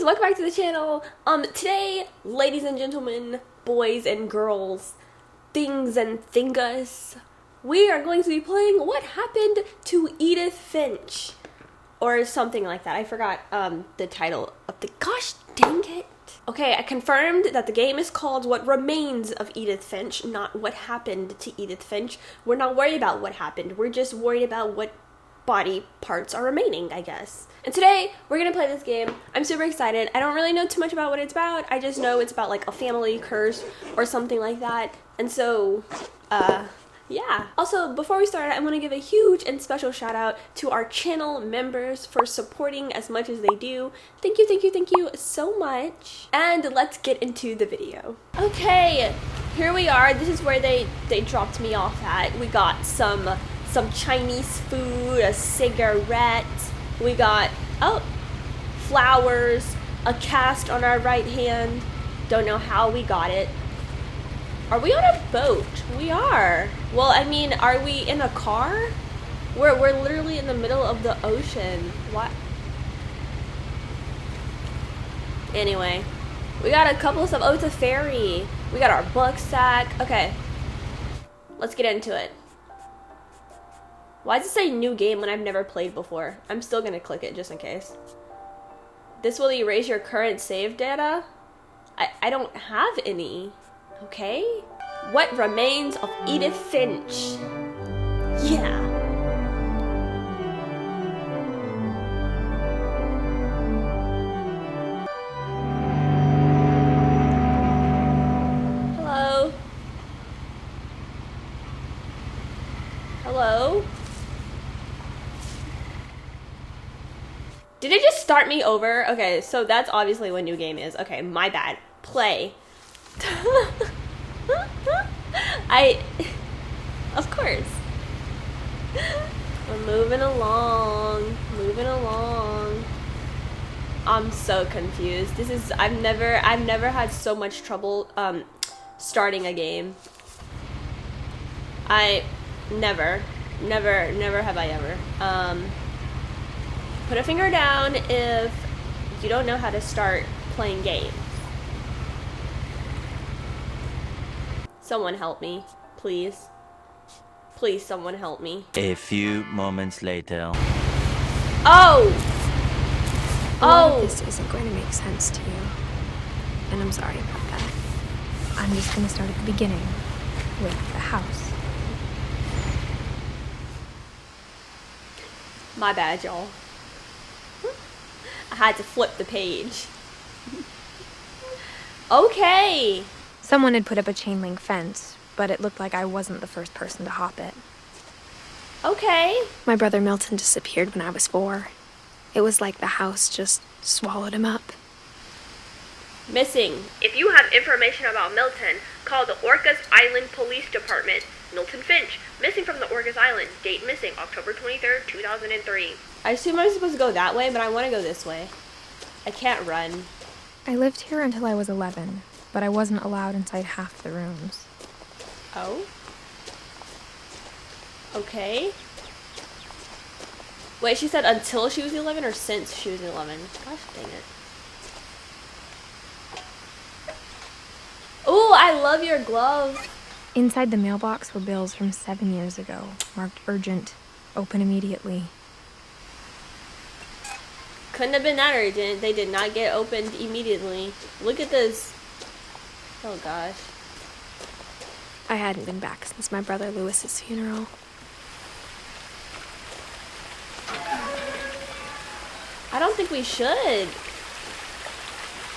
welcome back to the channel. Today, ladies and gentlemen, boys and girls, things and thingas, we are going to be playing What Happened to Edith Finch, or something like that. I forgot the title of the, gosh dang it. Okay, I confirmed that the game is called What Remains of Edith Finch, not What Happened to Edith Finch. We're not worried about what happened, we're just worried about what body parts are remaining, I guess. And today, we're gonna play this game. I'm super excited. I don't really know too much about what it's about. I just know it's about like a family curse or something like that. And so, yeah. Also, before we start, I want to give a huge and special shout out to our channel members for supporting as much as they do. Thank you, thank you, thank you so much. And let's get into the video. Okay, here we are. This is where they dropped me off at. We got some Chinese food, a cigarette. We got, oh, flowers, a cast on our right hand. Don't know how we got it. Are we on a boat? We are. Well, I mean, are we in a car? We're literally in the middle of the ocean. What? Anyway, we got a couple of stuff. Oh, it's a ferry. We got our book sack. Okay, let's get into it. Why does it say new game when I've never played before? I'm still gonna click it just in case. This will erase your current save data? I don't have any. Okay. What Remains of Edith Finch? Yeah. Hello? Hello? Did it just start me over? Okay, so that's obviously what new game is. Okay, my bad. Play. Of course. We're moving along. I'm so confused. This is, I've never had so much trouble, starting a game. Never have I ever. Put a finger down if you don't know how to start playing games. Someone help me, please. Please, someone help me. A few moments later. Oh! Oh! This isn't going to make sense to you. And I'm sorry about that. I'm just going to start at the beginning with the house. My bad, y'all. I had to flip the page. Okay. Someone had put up a chain link fence, but it looked like I wasn't the first person to hop it. Okay. My brother Milton disappeared when I was 4. It was like the house just swallowed him up. Missing. If you have information about Milton, call the Orcas Island Police Department. Milton Finch, missing from the Orcas Island. Date missing, October 23rd, 2003. I assume I'm supposed to go that way, but I want to go this way. I can't run. I lived here until I was 11, but I wasn't allowed inside half the rooms. Oh? Okay. Wait, she said until she was 11 or since she was 11? Gosh dang it. Ooh, I love your glove. Inside the mailbox were bills from 7 years ago, marked urgent, open immediately. Couldn't have been that urgent. They did not get opened immediately. Look at this. Oh gosh. I hadn't been back since my brother Lewis's funeral. I don't think we should.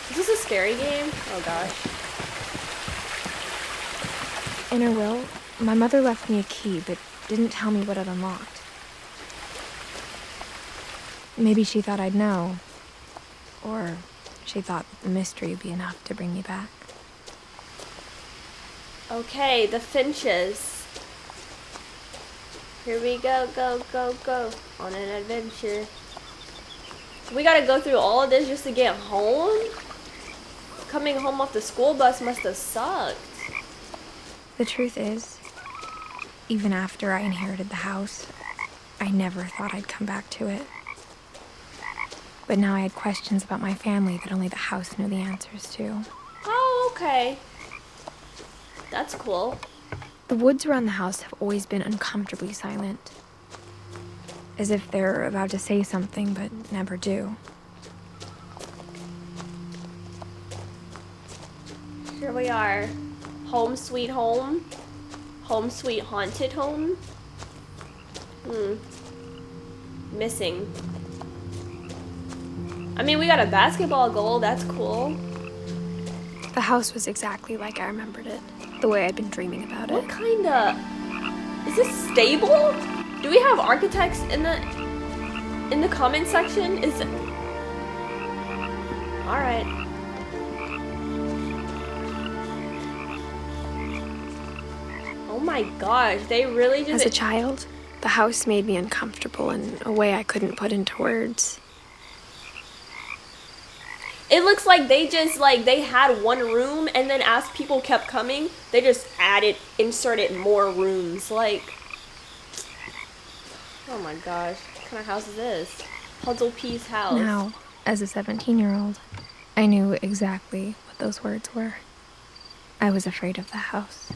Is this a scary game? Oh gosh. In her will, my mother left me a key, but didn't tell me what it unlocked. Maybe she thought I'd know. Or she thought that the mystery would be enough to bring me back. Okay, the Finches. Here we go, go, on an adventure. We gotta go through all of this just to get home? Coming home off the school bus must have sucked. The truth is, even after I inherited the house, I never thought I'd come back to it. but now I had questions about my family that only the house knew the answers to. Oh, okay. That's cool. The woods around the house have always been uncomfortably silent, as if they're about to say something but never do. Here we are. Home sweet home. Home sweet haunted home. Missing. I mean, we got a basketball goal. That's cool. The house was exactly like I remembered it, the way I'd been dreaming about it. What kind of... Is this stable? Do we have architects in the comment section? Is it... Alright. Oh my gosh, they really just... As a child, the house made me uncomfortable in a way I couldn't put into words. It looks like they just, they had one room, and then as people kept coming, they just inserted more rooms, oh my gosh, what kind of house is this? Puzzle piece house. Now, as a 17-year-old, I knew exactly what those words were. I was afraid of the house.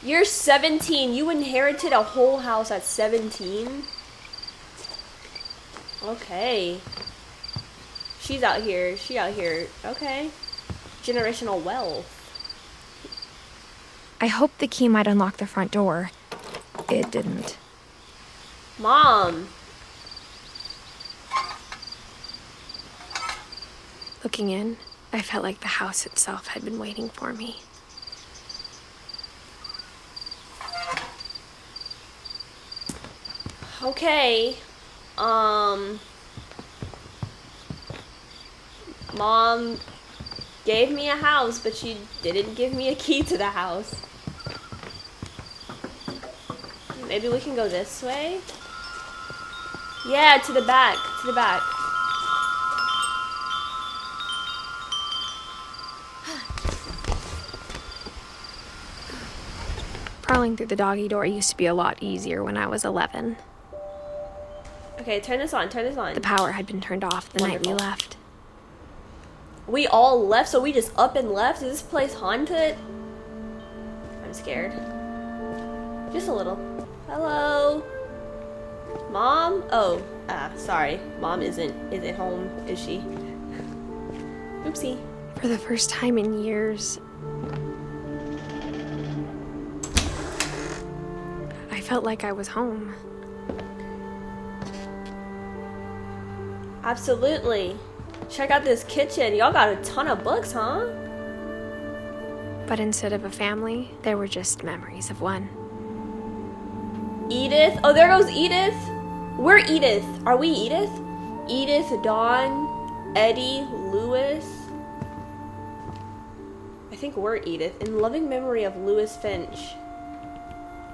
You're 17, you inherited a whole house at 17? Okay. She out here, okay. Generational wealth. I hoped the key might unlock the front door. It didn't. Mom! Looking in, I felt like the house itself had been waiting for me. Okay. Mom gave me a house, but she didn't give me a key to the house. Maybe we can go this way? Yeah, to the back, Crawling through the doggy door used to be a lot easier when I was 11. Okay, turn this on. The power had been turned off the night we left. We all left, so we just up and left? Is this place haunted? I'm scared. Just a little. Hello? Mom? Oh, sorry. Mom isn't home, is she? Oopsie. For the first time in years, I felt like I was home. Absolutely. Check out this kitchen. Y'all got a ton of books, huh? But instead of a family, there were just memories of one. Edith? Oh, there goes Edith. We're Edith. Are we Edith? Edith, Dawn, Eddie, Lewis. I think we're Edith. In loving memory of Lewis Finch.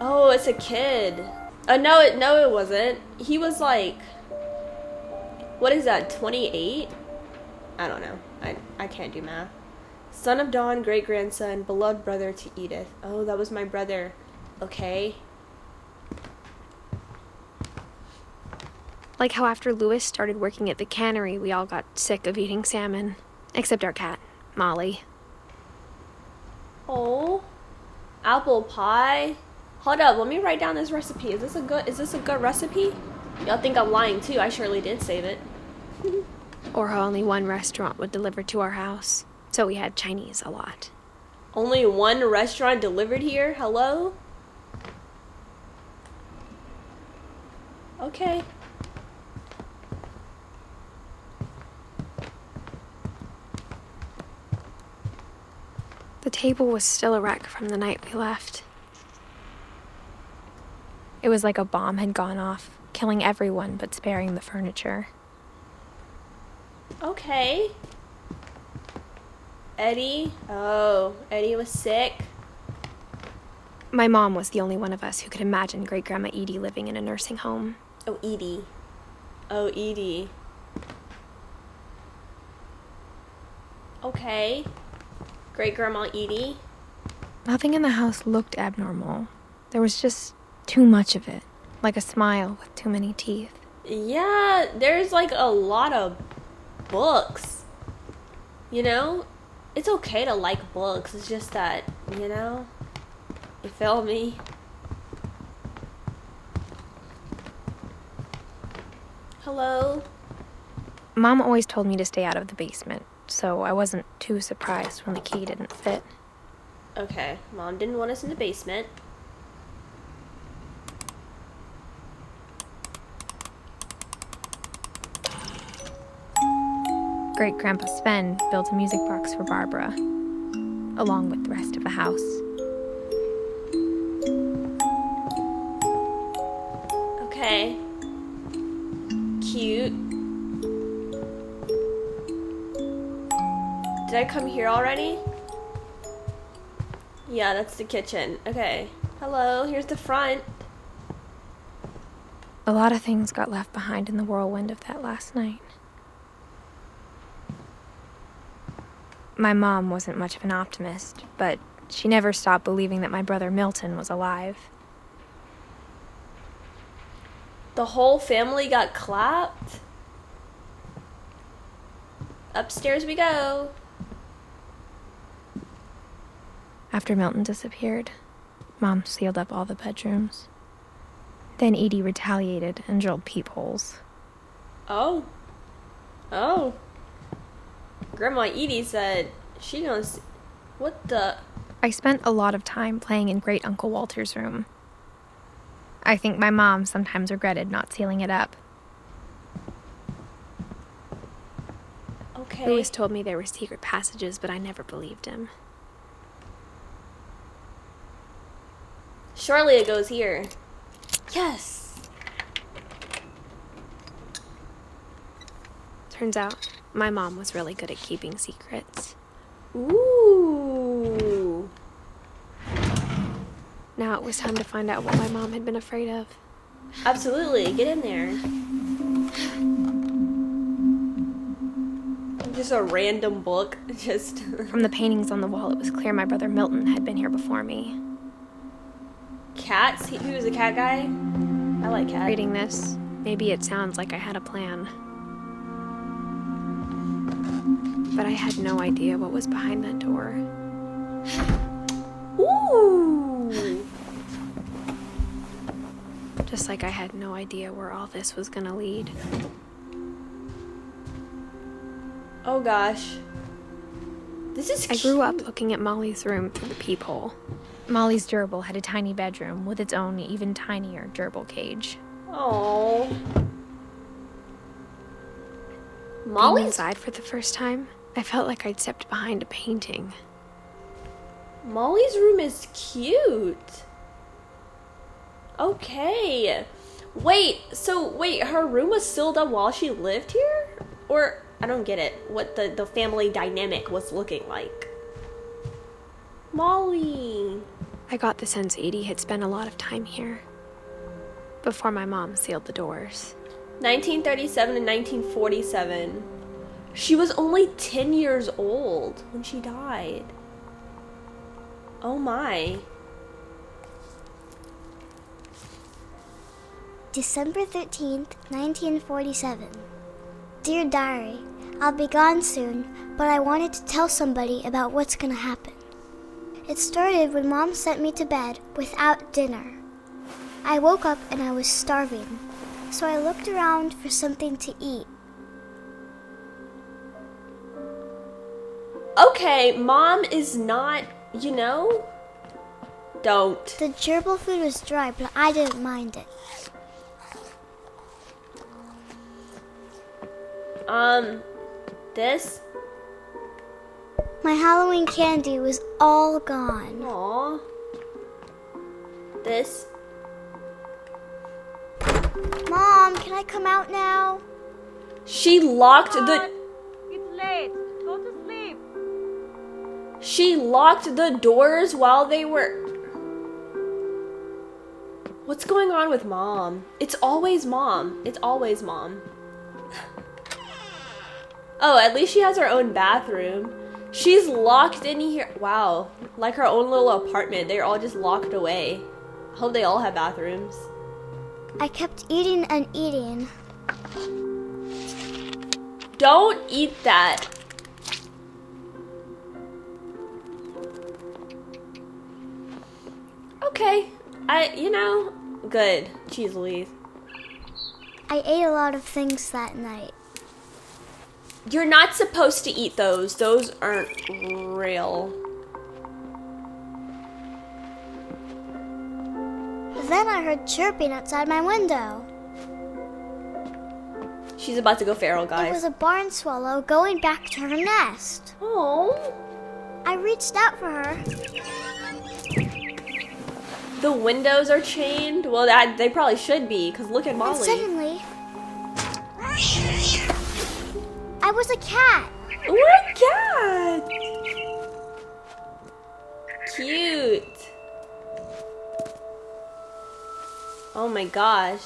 Oh, it's a kid. No, it wasn't. He was like... What is that, 28? I don't know. I can't do math. Son of Dawn, great-grandson, beloved brother to Edith. Oh, that was my brother. Okay. Like how after Lewis started working at the cannery, we all got sick of eating salmon. Except our cat, Molly. Oh. Apple pie. Hold up, let me write down this recipe. Is this a good recipe? Y'all think I'm lying too. I surely did save it. Or how only one restaurant would deliver to our house. So we had Chinese a lot. Only one restaurant delivered here? Hello? Okay. The table was still a wreck from the night we left. It was like a bomb had gone off, killing everyone but sparing the furniture. Okay. Eddie? Oh, Eddie was sick. My mom was the only one of us who could imagine Great-Grandma Edie living in a nursing home. Oh, Edie. Oh, Edie. Okay. Great-Grandma Edie. Nothing in the house looked abnormal. There was just too much of it, like a smile with too many teeth. Yeah, there's like a lot of books. You know? It's okay to like books. It's just that, you know? You feel me? Hello? Mom always told me to stay out of the basement, so I wasn't too surprised when the key didn't fit. Okay, Mom didn't want us in the basement. Great-Grandpa Sven built a music box for Barbara, along with the rest of the house. Okay. Cute. Did I come here already? Yeah, that's the kitchen. Okay. Hello, here's the front. A lot of things got left behind in the whirlwind of that last night. My mom wasn't much of an optimist, but she never stopped believing that my brother Milton was alive. The whole family got clapped. Upstairs we go. After Milton disappeared, Mom sealed up all the bedrooms. Then Edie retaliated and drilled peepholes. Oh. Oh. Grandma Edie said she gonna see. What the? I spent a lot of time playing in Great Uncle Walter's room. I think my mom sometimes regretted not sealing it up. Okay. Louis told me there were secret passages, but I never believed him. Surely it goes here. Yes. Turns out, my mom was really good at keeping secrets. Ooh. Now it was time to find out what my mom had been afraid of. Absolutely. Get in there. Just a random book. Just. From the paintings on the wall, it was clear my brother Milton had been here before me. Cats? He was a cat guy? I like cats. Reading this, maybe it sounds like I had a plan. But I had no idea what was behind that door. Ooh! Just like I had no idea where all this was gonna lead. Oh gosh. This is I grew up looking at Molly's room through the peephole. Molly's gerbil had a tiny bedroom with its own even tinier gerbil cage. Oh. Being Molly's inside for the first time, I felt like I'd stepped behind a painting. Molly's room is cute. Okay. Wait, her room was sealed up while she lived here? Or, I don't get it, what the family dynamic was looking like. Molly. I got the sense Edie had spent a lot of time here. Before my mom sealed the doors. 1937 and 1947. She was only 10 years old when she died. Oh my. December 13th, 1947. Dear Diary, I'll be gone soon, but I wanted to tell somebody about what's gonna happen. It started when Mom sent me to bed without dinner. I woke up and I was starving, so I looked around for something to eat. Okay, Mom is not, don't. The gerbil food was dry, but I didn't mind it. This? My Halloween candy was all gone. Aww. This? Mom, can I come out now? She locked the... It's late. Go to sleep. She locked the doors while they were... What's going on with Mom? It's always Mom. It's always Mom. Oh, at least she has her own bathroom. She's locked in here. Wow. Like her own little apartment. They're all just locked away. I hope they all have bathrooms. I kept eating and eating, Don't eat that. Okay. Good. Jeez Louise. I ate a lot of things that night. You're not supposed to eat those. Those aren't real. Then I heard chirping outside my window. She's about to go feral, It guys. was a barn swallow going back to her nest. Oh. I reached out for her. The windows are chained? Well, they probably should be, because look at And Molly. suddenly, I was a cat. We're a cat! Cute. Oh my gosh.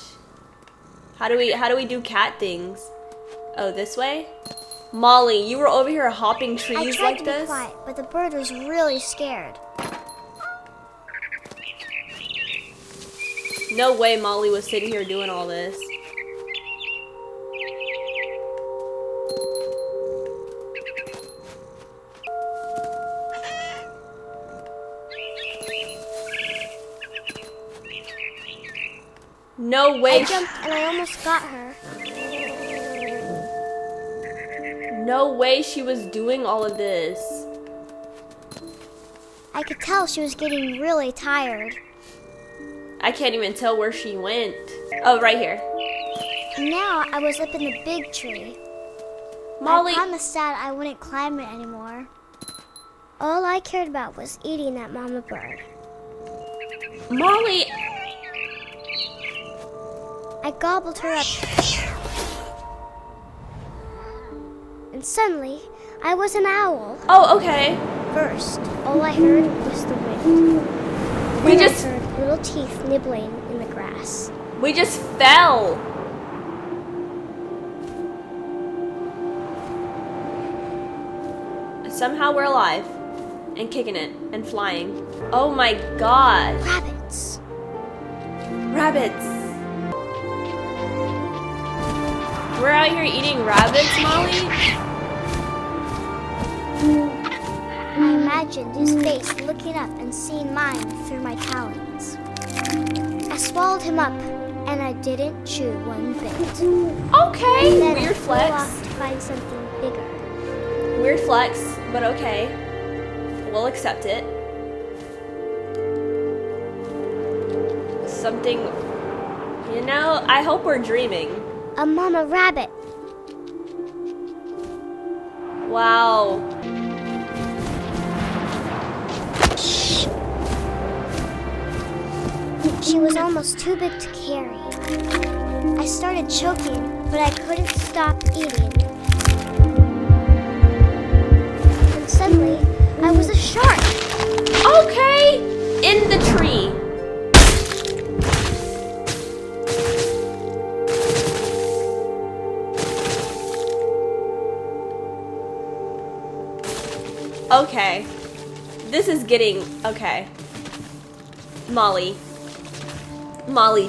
How do we do cat things? Oh, this way? Molly, you were over here hopping I trees tried like to be this? quiet, but the bird was really scared. No way Molly was sitting here doing all this. No way. I jumped and I almost got her. No way she was doing all of this. I could tell she was getting really tired. I can't even tell where she went. Oh, right here. Now I was up in the big tree. Molly. I promised Dad I wouldn't climb it anymore. All I cared about was eating that mama bird. Molly. I gobbled her up. And suddenly, I was an owl. Oh, okay. First, all I heard was the wind. We Then just I heard little teeth nibbling in the grass. fell. Somehow we're alive and kicking it and flying. Oh my god. Rabbits. Rabbits. We're out here eating rabbits, Molly? I imagined his face looking up and seeing mine through my talons. I swallowed him up, and I didn't chew one bit. Okay. Then I Weird flew flex. off to find something bigger. Weird flex, but okay. We'll accept it. Something, I hope we're dreaming. A mama rabbit. Wow. She was almost too big to carry. I started choking, but I couldn't stop eating. And suddenly, I was a shark. Okay, in the tree. Okay. This is getting, okay. Molly,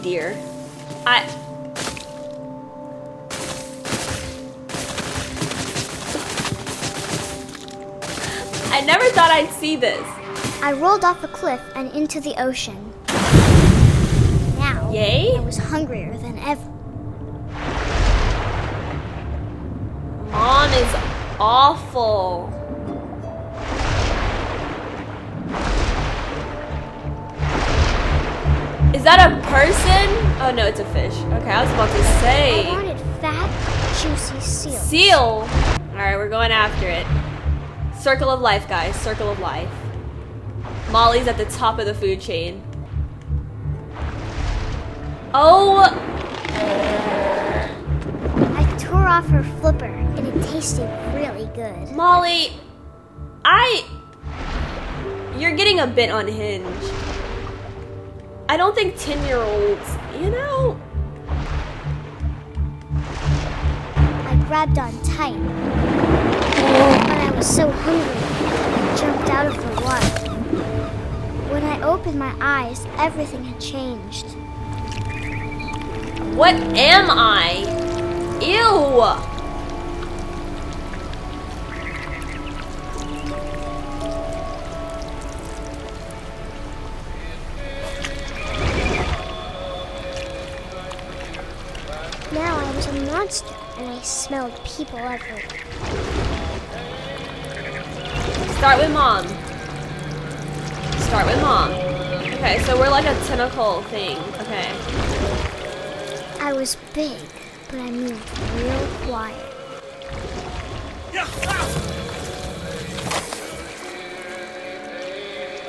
dear. I never thought I'd see this. I rolled off a cliff and into the ocean. Now, Yay? I was hungrier than ever. Mom is awful. Is that a person? Oh no, it's a fish. Okay, I was about to I say. wanted fat, juicy seal. Seal! Alright, we're going after it. Circle of life, guys. Circle of life. Molly's at the top of the food chain. Oh! I tore off her flipper, and it tasted really good. Molly, you're getting a bit unhinged. I don't think 10-year-olds, I grabbed on tight. But I was so hungry, I jumped out of the water. When I opened my eyes, everything had changed. What am I? Ew! Now I was a monster, and I smelled people everywhere. Start with mom. Start with mom. Okay, so we're like a tentacle thing. Okay. I was big, but I moved real quiet.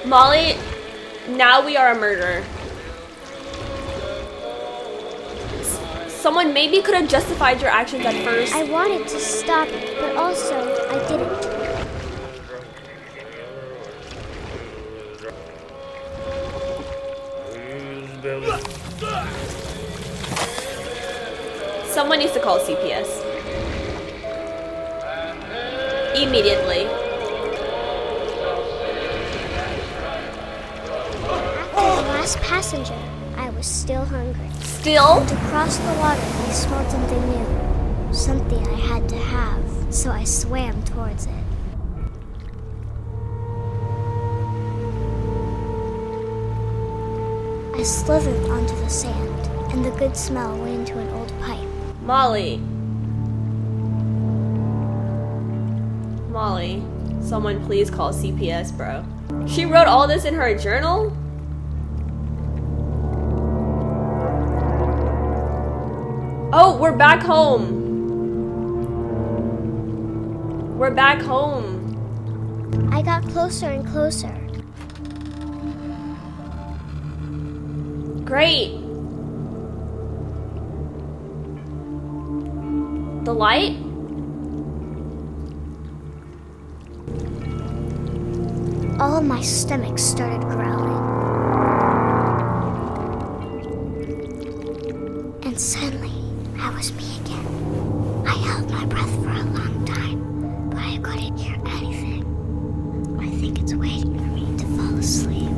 Molly, now we are a murderer. Someone maybe could have justified your actions at first. I wanted to stop it, but also I didn't. Someone needs to call CPS. Immediately. After the last passenger, I was still hungry. Still? And to cross the water, I smelled something new. Something I had to have, so I swam towards it. I slithered onto the sand, and the good smell went into an old pipe. Molly. Molly. Someone please call CPS, bro. She wrote all this in her journal? Oh, we're back home. We're back home. I got closer and closer. Great. The light? All of my stomach started growling. And suddenly, I was me again. I held my breath for a long time, but I couldn't hear anything. I think it's waiting for me to fall asleep.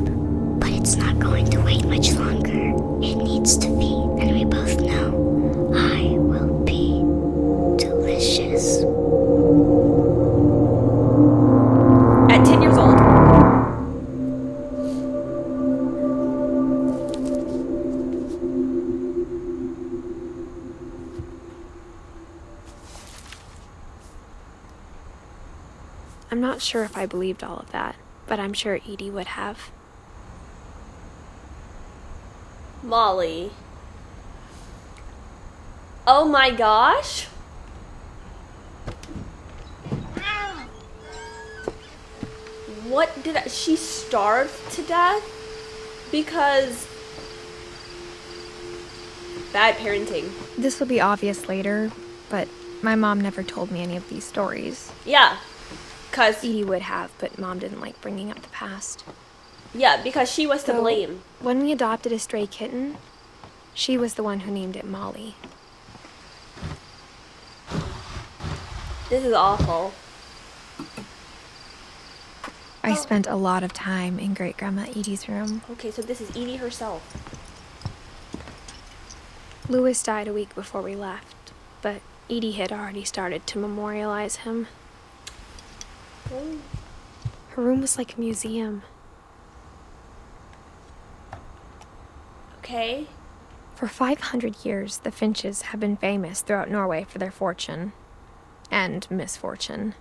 But it's not going to wait much longer. It needs to feed, and we both know I will be delicious. At 10 years old. I'm not sure if I believed all of that, but I'm sure Edie would have. Molly. Oh my gosh. What did she starved to death? Because bad parenting. This will be obvious later, but my mom never told me any of these stories. Yeah. Cause Edie would have, but Mom didn't like bringing up the past. yeah, because she was to So, blame. when we adopted a stray kitten, she was the one who named it Molly. This is awful. I spent a lot of time in Great-Grandma Edie's room. Okay, so this is Edie herself. Louis died a week before we left, but Edie had already started to memorialize him. Her room was like a museum. Okay. For 500 years, the Finches have been famous throughout Norway for their fortune and misfortune.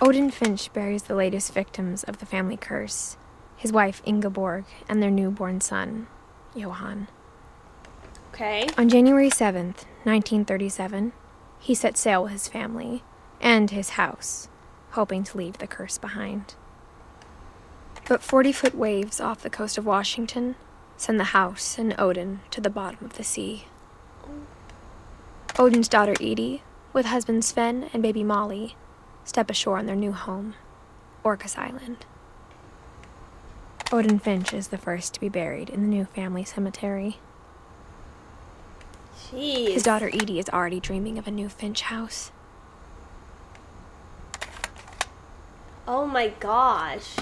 Odin Finch buries the latest victims of the family curse, his wife Ingeborg and their newborn son, Johan. Okay. On January 7th, 1937, he set sail with his family and his house, hoping to leave the curse behind. But 40-foot waves off the coast of Washington send the house and Odin to the bottom of the sea. Odin's daughter Edie, with husband Sven and baby Molly, step ashore on their new home, Orcas Island. Odin Finch is the first to be buried in the new family cemetery. Jeez. His daughter Edie is already dreaming of a new Finch house. Oh my gosh.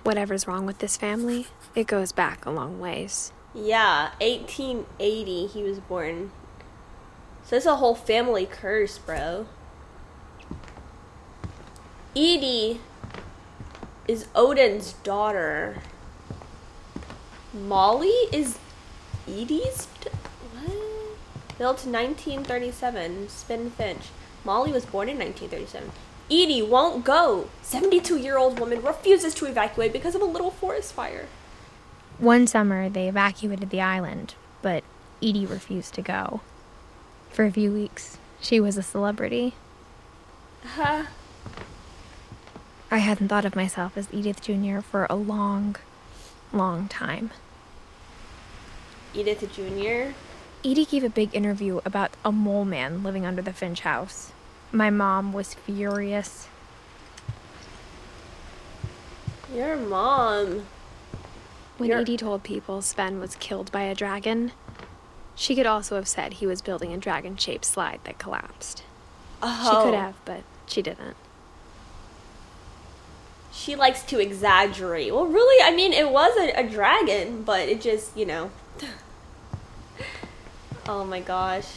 whatever's wrong with this family, it goes back a long ways. Yeah, 1880 he was born. So it's a whole family curse, bro. Edie is Odin's daughter. Molly is Edie's... What? Built in 1937. Finch. Molly was born in 1937. Edie won't go. 72-year-old woman refuses to evacuate because of a little forest fire. One summer, they evacuated the island, but Edie refused to go. For a few weeks, she was a celebrity. Huh? I hadn't thought of myself as Edith Jr. for a long, long time. Edith Jr.? Edie gave a big interview about a mole man living under the Finch house. My mom was furious. Your mom. When Edie told people Sven was killed by a dragon, she could also have said he was building a dragon-shaped slide that collapsed. Oh. She could have, but she didn't. She likes to exaggerate. Well, really, I mean, it was a dragon, but it just, you know. Oh my gosh.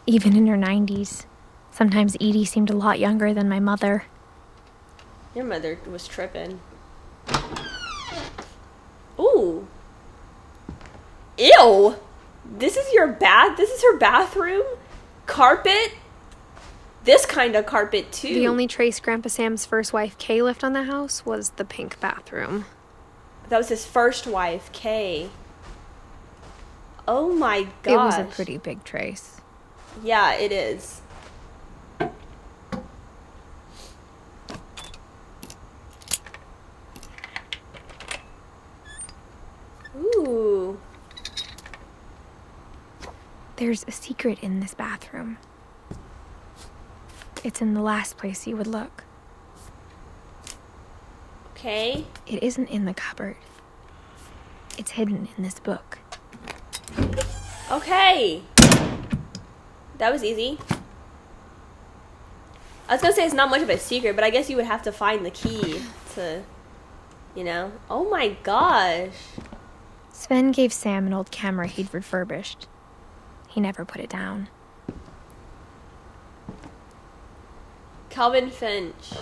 Even in her 90s, sometimes Edie seemed a lot younger than my mother. Your mother was tripping. Ooh. Ew. This is your bath? This is her bathroom? Carpet? This kind of carpet, too. The only trace Grandpa Sam's first wife, Kay, left on the house was the pink bathroom. That was his first wife, Kay. Oh my gosh. It was a pretty big trace. Yeah, it is. Ooh. There's a secret in this bathroom. It's in the last place you would look. Okay. It isn't in the cupboard. It's hidden in this book. Okay. That was easy. I was gonna say it's not much of a secret, but I guess you would have to find the key to, you know. Oh my gosh. Sven gave Sam an old camera he'd refurbished. He never put it down. Calvin Finch.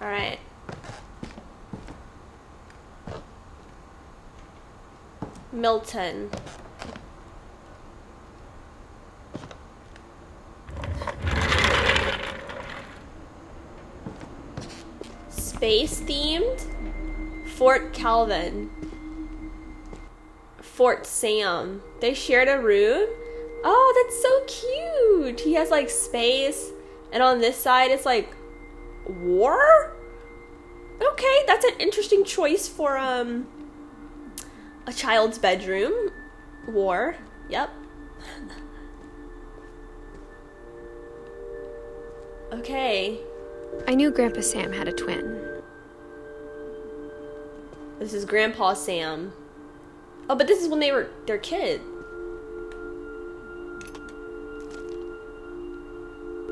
Alright. Milton. Space themed? Fort Calvin. Fort Sam. They shared a room? Oh, that's so cute. He has like space, and on this side it's like war? Okay, that's an interesting choice for a child's bedroom. War. Yep. Okay. I knew Grandpa Sam had a twin. This is Grandpa Sam. Oh, but this is when they were their kid.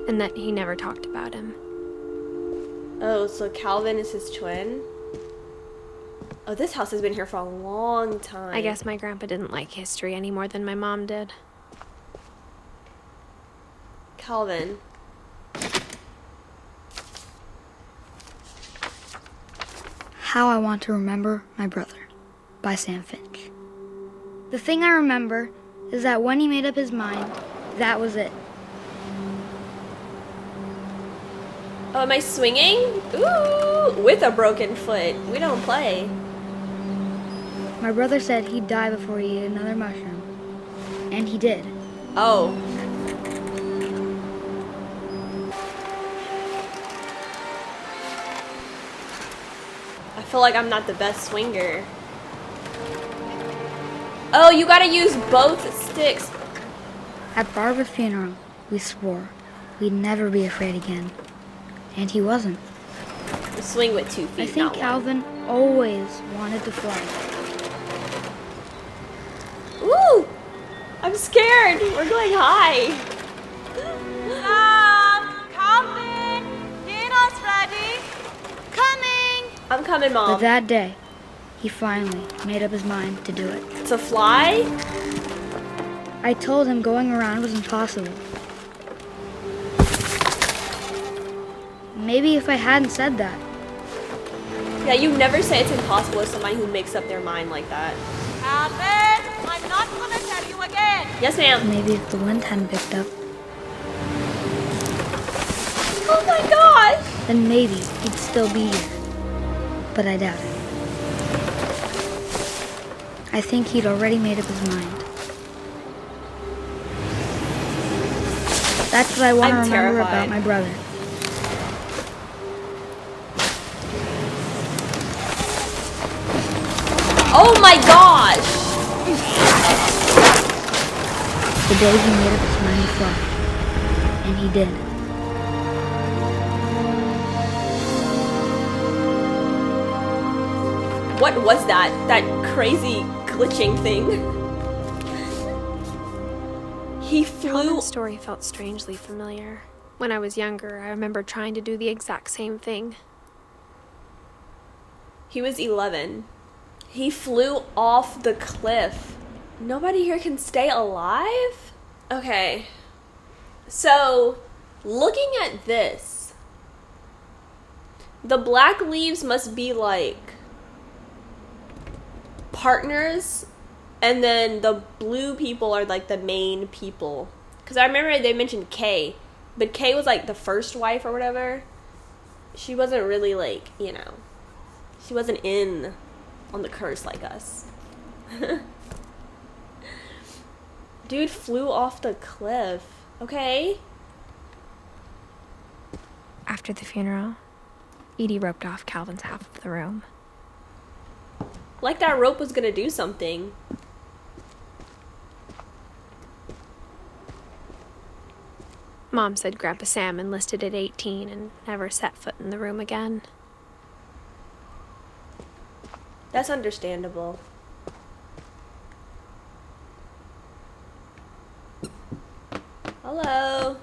And that he never talked about him. Oh, so Calvin is his twin? Oh, this house has been here for a long time. I guess my grandpa didn't like history any more than my mom did. Calvin. How I Want to Remember My Brother by Sam Finch. The thing I remember is that when he made up his mind, that was it. Oh, am I swinging? Ooh, with a broken foot. We don't play. My brother said he'd die before he ate another mushroom. And he did. Oh. I feel like I'm not the best swinger. Oh, you gotta use both sticks. At Barbara's funeral, we swore we'd never be afraid again. And he wasn't. You swing with 2 feet, I think not one. Calvin always wanted to fly. Ooh! I'm scared. We're going high. Stop! Calvin! I'm coming, But Mom. that day, he finally made up his mind to do it. To fly? I told him going around was impossible. Maybe if I hadn't said that. Yeah, you never say it's impossible to somebody who makes up their mind like that. Alvin, I'm not gonna tell you again. Yes, ma'am. Maybe if the wind hadn't picked up, Oh my gosh! then maybe he'd still be here. But I doubt it. I think he'd already made up his mind. That's what I want to I'm remember terrified. about my brother. Oh my gosh! The day he made up his mind to fly. And he did. What was that? That crazy glitching thing? He flew. Calvin's story felt strangely familiar. When I was younger, I remember trying to do the exact same thing. He was 11. He flew off the cliff. Nobody here can stay alive? Okay. So, looking at this, the black leaves must be like partners, and then the blue people are like the main people. Because I remember they mentioned Kay, but Kay was like the first wife or whatever. She wasn't really like, you know, she wasn't in on the curse like us. Dude flew off the cliff. Okay. After the funeral, Edie roped off Calvin's half of the room. Like that rope was gonna do something. Mom said Grandpa Sam enlisted at 18 and never set foot in the room again. That's understandable. Hello.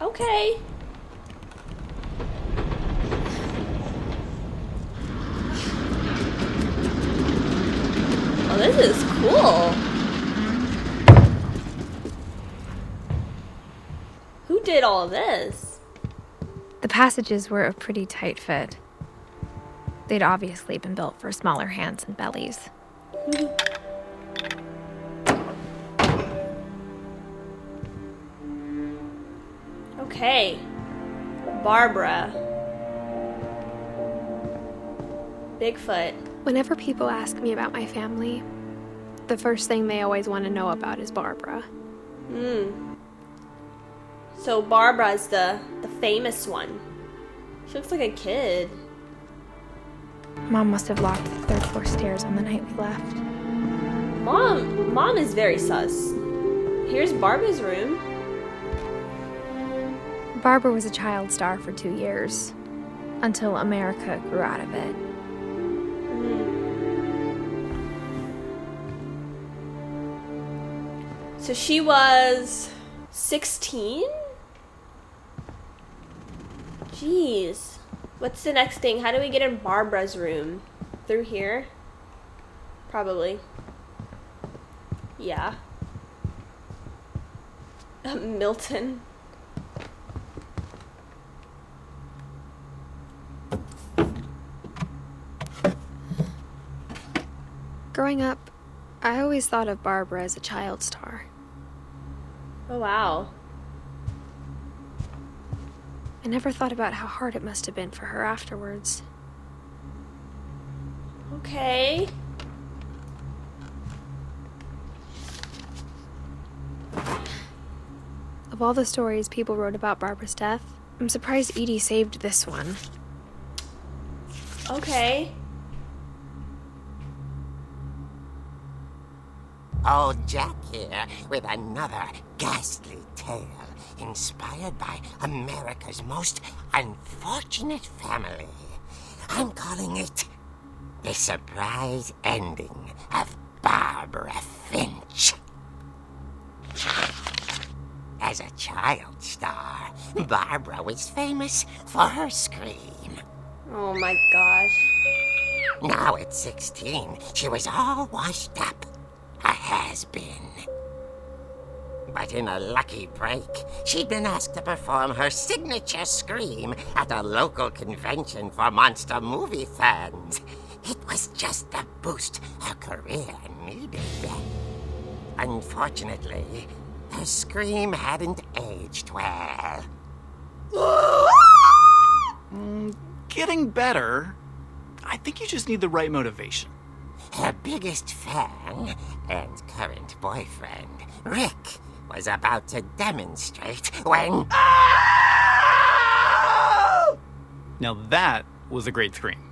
Okay. Oh, this is cool. Who did all this? The passages were a pretty tight fit. They'd obviously been built for smaller hands and bellies. Okay. Barbara. Bigfoot. Whenever people ask me about my family, the first thing they always want to know about is Barbara. So Barbara's the famous one. She looks like a kid. Mom must have locked the third floor stairs on the night we left. Mom is very sus. Here's Barbara's room. Barbara was a child star for 2 years, until America grew out of it. So she was 16? Jeez. What's the next thing? How do we get in Barbara's room? Through here? Probably. Yeah. Milton. Growing up, I always thought of Barbara as a child star. Oh, wow. I never thought about how hard it must have been for her afterwards. Okay. Of all the stories people wrote about Barbara's death, I'm surprised Edie saved this one. Okay. Old Jack here with another ghastly tale inspired by America's most unfortunate family. I'm calling it The Surprise Ending of Barbara Finch. As a child star, Barbara was famous for her scream. Oh my gosh. Now at 16, she was all washed up. A has-been. But in a lucky break, she'd been asked to perform her signature scream at a local convention for monster movie fans. It was just the boost her career needed. Unfortunately, her scream hadn't aged well. Getting better. I think you just need the right motivation. Her biggest fan and current boyfriend, Rick, was about to demonstrate when... Now that was a great scream.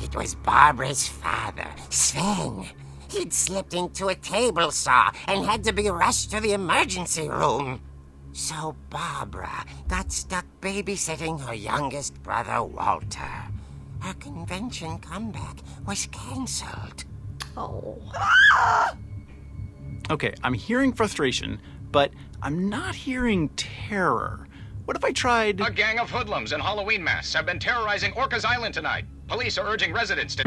It was Barbara's father, Sven. He'd slipped into a table saw and had to be rushed to the emergency room. So Barbara got stuck babysitting her youngest brother, Walter. Her convention comeback was cancelled. Oh. Okay, I'm hearing frustration, but I'm not hearing terror. What if I tried... A gang of hoodlums in Halloween masks have been terrorizing Orcas Island tonight. Police are urging residents to...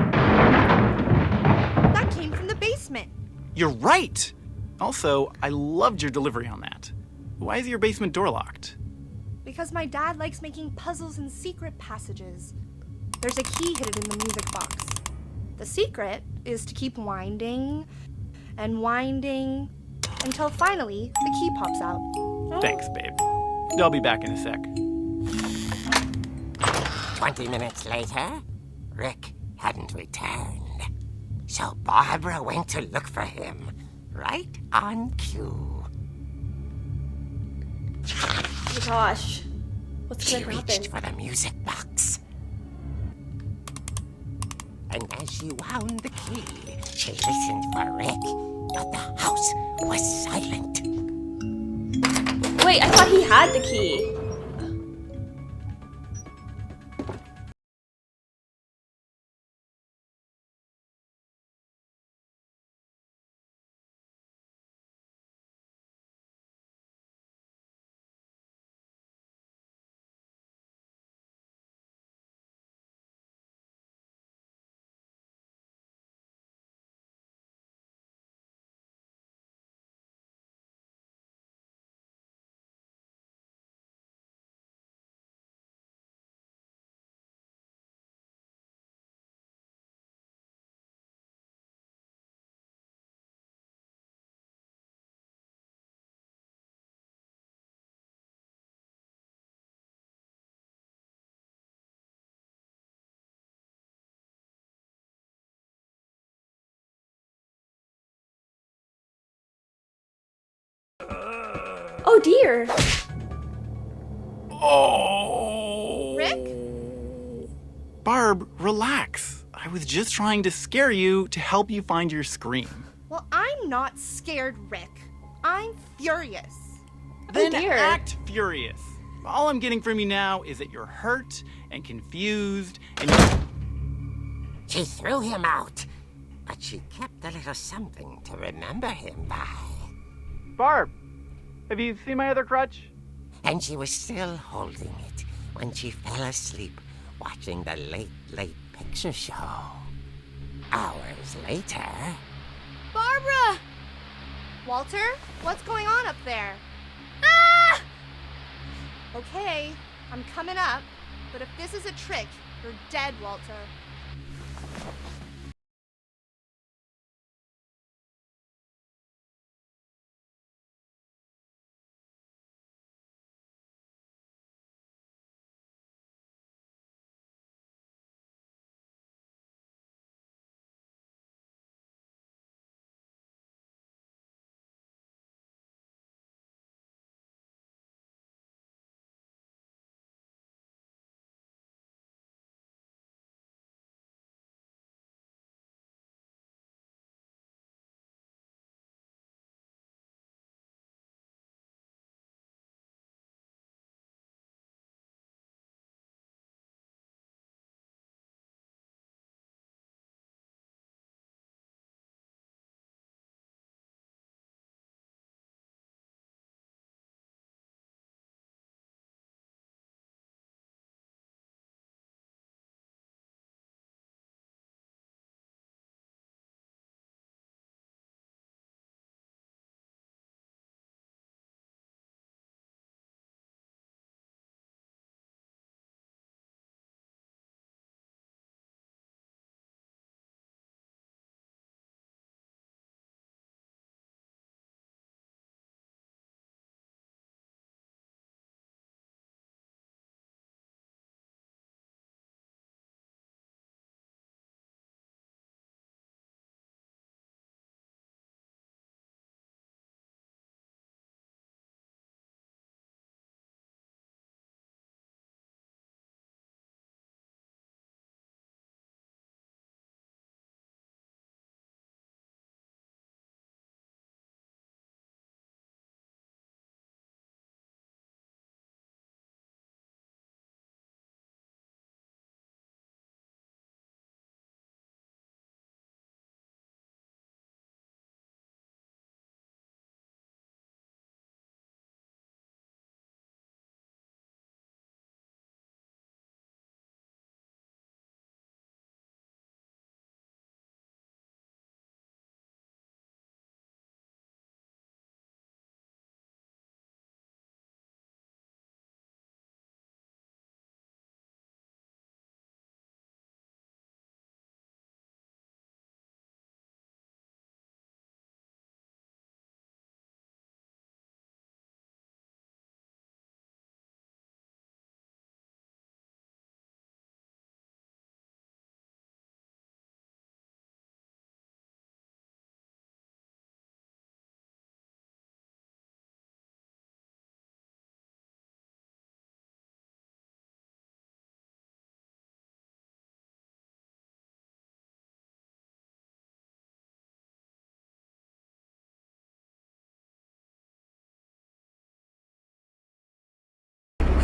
That came from the basement. You're right! Also, I loved your delivery on that. Why is your basement door locked? Because my dad likes making puzzles and secret passages. There's a key hidden in the music box. The secret is to keep winding and winding until finally the key pops out. Thanks, babe. I'll be back in a sec. 20 minutes later, Rick hadn't returned. So Barbara went to look for him, right on cue. Oh my gosh. What's She gonna reached happen? for the music box. And as she wound the key, she listened for Rick, but the house was silent. Wait, I thought he had the key. Oh dear. Oh! Rick? Barb, relax. I was just trying to scare you to help you find your scream. Well, I'm not scared, Rick. I'm furious. Then dear. act furious. All I'm getting from you now is that you're hurt and confused and She threw him out, but she kept a little something to remember him by. Barb, have you seen my other crutch? And she was still holding it when she fell asleep watching the late picture show. Hours later... Barbara! Walter, what's going on up there? Ah! Okay, I'm coming up, but if this is a trick, you're dead, Walter.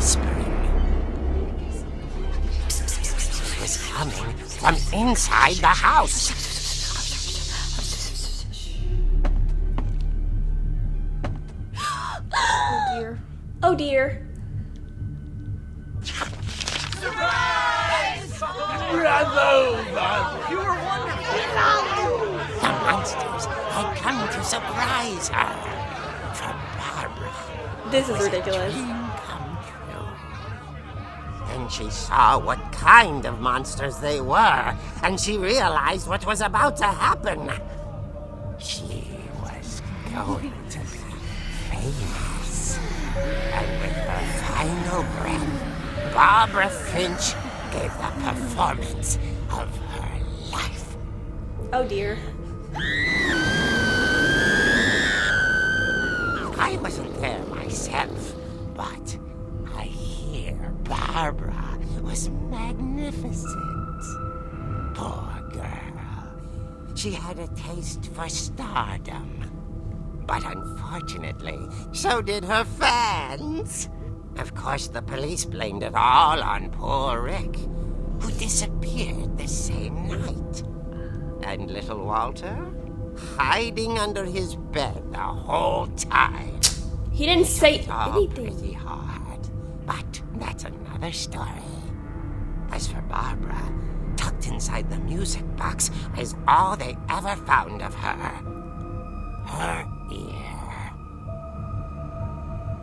whispering. It was coming from inside the house. Oh dear. Oh dear. The monsters had come to surprise her. For Barbara, This is ridiculous. dream come true. Then she saw what kind of monsters they were, and she realized what was about to happen. She was going to be famous. And with her final breath, Barbara Finch gave the performance of her life. Oh dear. I wasn't there myself, but I hear Barbara was magnificent. Poor girl. She had a taste for stardom. But unfortunately, so did her fans. Of course, the police blamed it all on poor Rick, who disappeared the same night. And little Walter, hiding under his bed the whole time. He didn't say It's all anything. pretty hard, but that's another story. As for Barbara, tucked inside the music box is all they ever found of her. Her ear.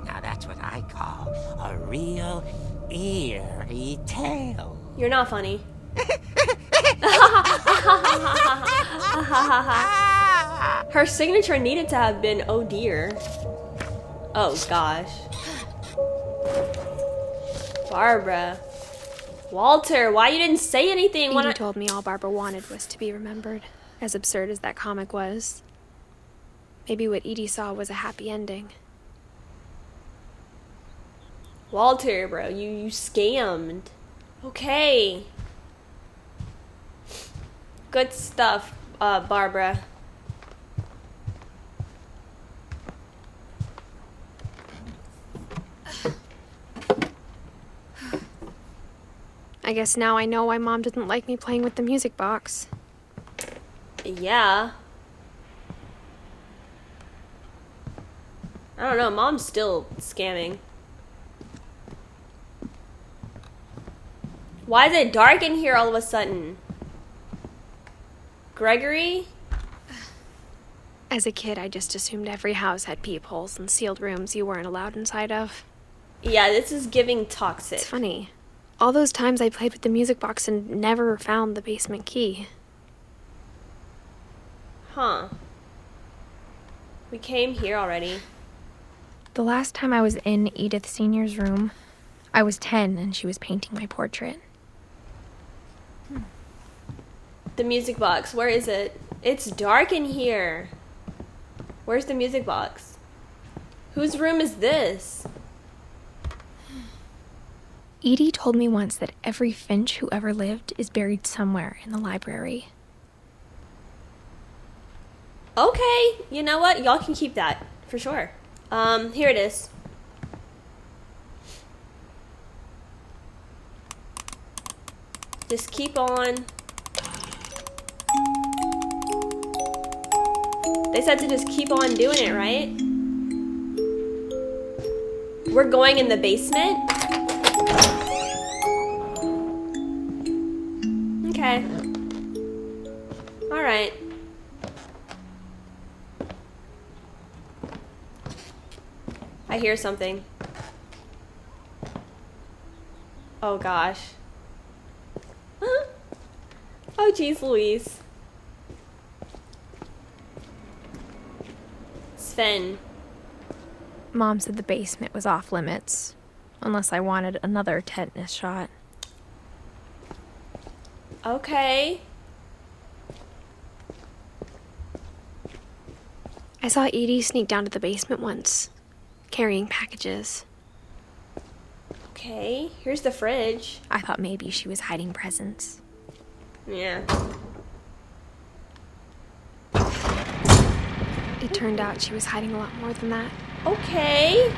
Now that's what I call a real eerie tale. You're not funny. Her signature needed to have been oh dear. Oh gosh. Barbara. Walter, why you didn't say anything when Edie told me all Barbara wanted was to be remembered, as absurd as that comic was. Maybe what Edie saw was a happy ending. Walter, bro, you scammed. Okay. Good stuff, Barbara. I guess now I know why Mom didn't like me playing with the music box. Yeah. I don't know, Mom's still scamming. Why is it dark in here all of a sudden? Gregory? As a kid, I just assumed every house had peepholes and sealed rooms you weren't allowed inside of. Yeah, this is giving toxic. It's funny. All those times I played with the music box and never found the basement key. Huh. We came here already. The last time I was in Edith Sr.'s room, I was 10 and she was painting my portrait. The music box, where is it? It's dark in here. Where's the music box? Whose room is this? Edie told me once that every Finch who ever lived is buried somewhere in the library. Okay, you know what? Y'all can keep that, for sure. Here it is. Just keep on. They said to just keep on doing it, right? We're going in the basement? Okay. Alright. I hear something. Oh gosh. Oh geez Louise. Sven. Mom said the basement was off limits, unless I wanted another tetanus shot. Okay. I saw Edie sneak down to the basement once, carrying packages. Okay, here's the fridge. I thought maybe she was hiding presents. Yeah. It turned out she was hiding a lot more than that. Okay.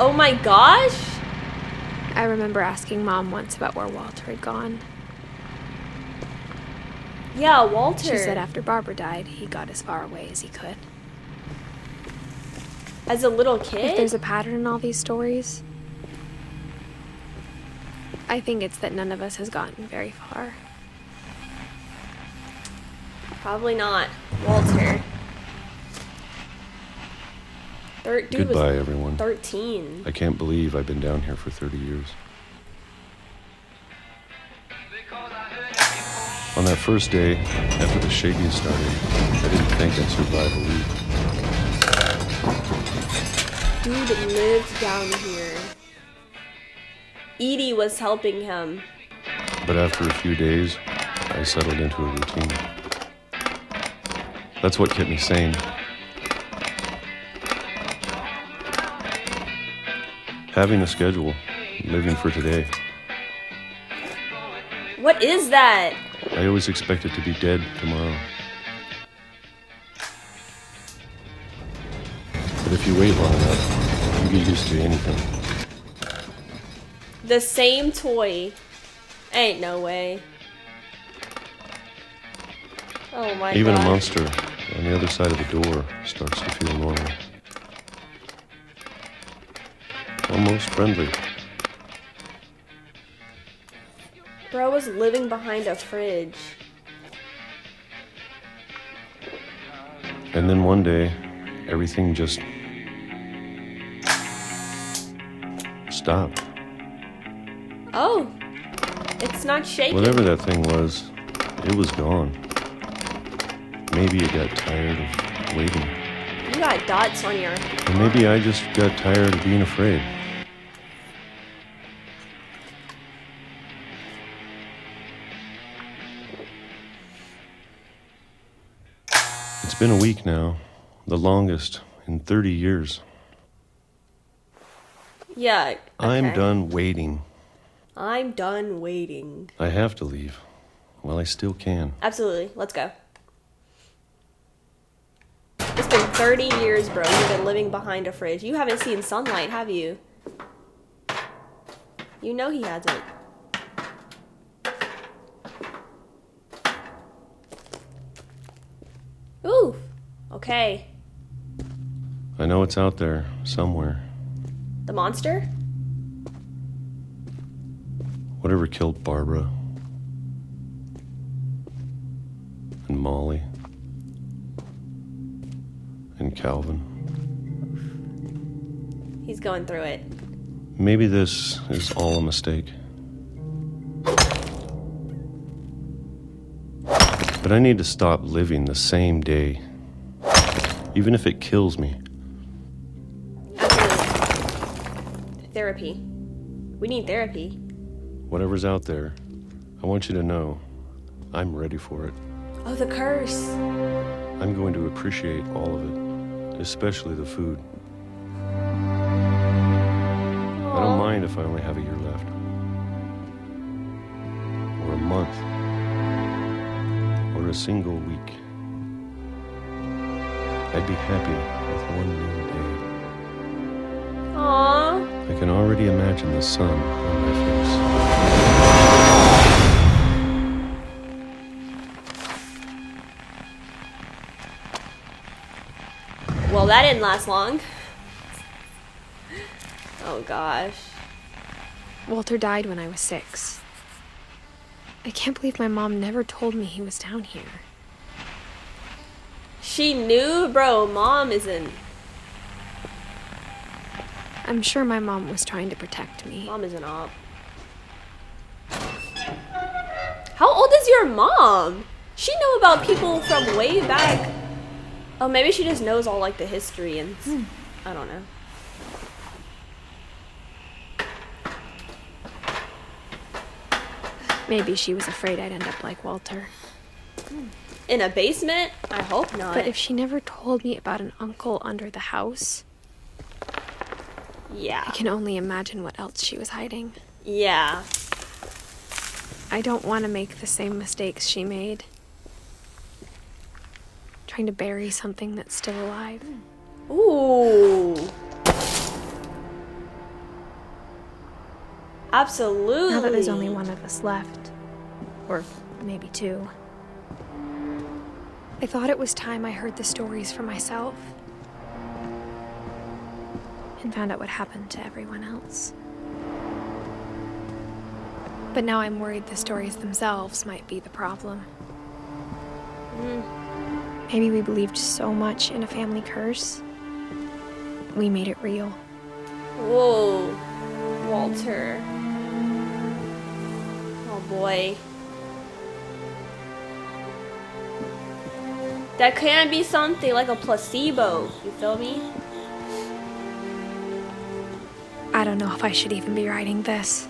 Oh my gosh! I remember asking Mom once about where Walter had gone. Yeah, Walter. She said after Barbara died, he got as far away as he could. As a little kid? If there's a pattern in all these stories, I think it's that none of us has gotten very far. Probably not. Walter. Dude Goodbye, was everyone. 13. I can't believe I've been down here for 30 years. On that first day, after the shaking started, I didn't think I'd survive a week. Dude lived down here. Edie was helping him. But after a few days, I settled into a routine. That's what kept me sane. Having a schedule, living for today. What is that? I always expected to be dead tomorrow. But if you wait long enough, you get used to anything. The same toy. Ain't no way. Oh my god. Even a monster on the other side of the door starts to feel normal. Almost friendly. Bro was living behind a fridge. And then one day, everything just stopped. Oh, it's not shaking. Whatever that thing was, it was gone. Maybe it got tired of waiting. You got dots on your... Or maybe I just got tired of being afraid. It's been a week now, the longest in 30 years. Yeah, okay. I'm done waiting. I'm done waiting. I have to leave. Well, I still can. Absolutely. Let's go. It's been 30 years, bro. You've been living behind a fridge. You haven't seen sunlight, have you? You know he hasn't. Ooh. Okay. I know it's out there, somewhere. The monster? Whatever killed Barbara. And Molly. And Calvin. He's going through it. Maybe this is all a mistake. But I need to stop living the same day. Even if it kills me. Absolutely. Therapy. We need therapy. Whatever's out there, I want you to know I'm ready for it. Oh, the curse. I'm going to appreciate all of it, especially the food. I don't mind if I only have a year left. Or a month. Or a single week. I'd be happy with one new day. Aww. I can already imagine the sun on my face. Well, that didn't last long. Oh gosh. Walter died when I was 6. I can't believe my mom never told me he was down here. She knew, bro. Mom isn't. I'm sure my mom was trying to protect me. Mom isn't op. How old is your mom? She knew about people from way back. Oh, maybe she just knows all like the history and I don't know. Maybe she was afraid I'd end up like Walter. In a basement? I hope not. But if she never told me about an uncle under the house, yeah. I can only imagine what else she was hiding. Yeah. I don't want to make the same mistakes she made. trying to bury something that's still alive. Ooh. Absolutely. Now that there's only one of us left, or maybe two, I thought it was time I heard the stories for myself and found out what happened to everyone else. But now I'm worried the stories themselves might be the problem. Maybe we believed so much in a family curse, we made it real. Whoa, Walter. Oh boy. That can be something like a placebo, you feel me? I don't know if I should even be writing this.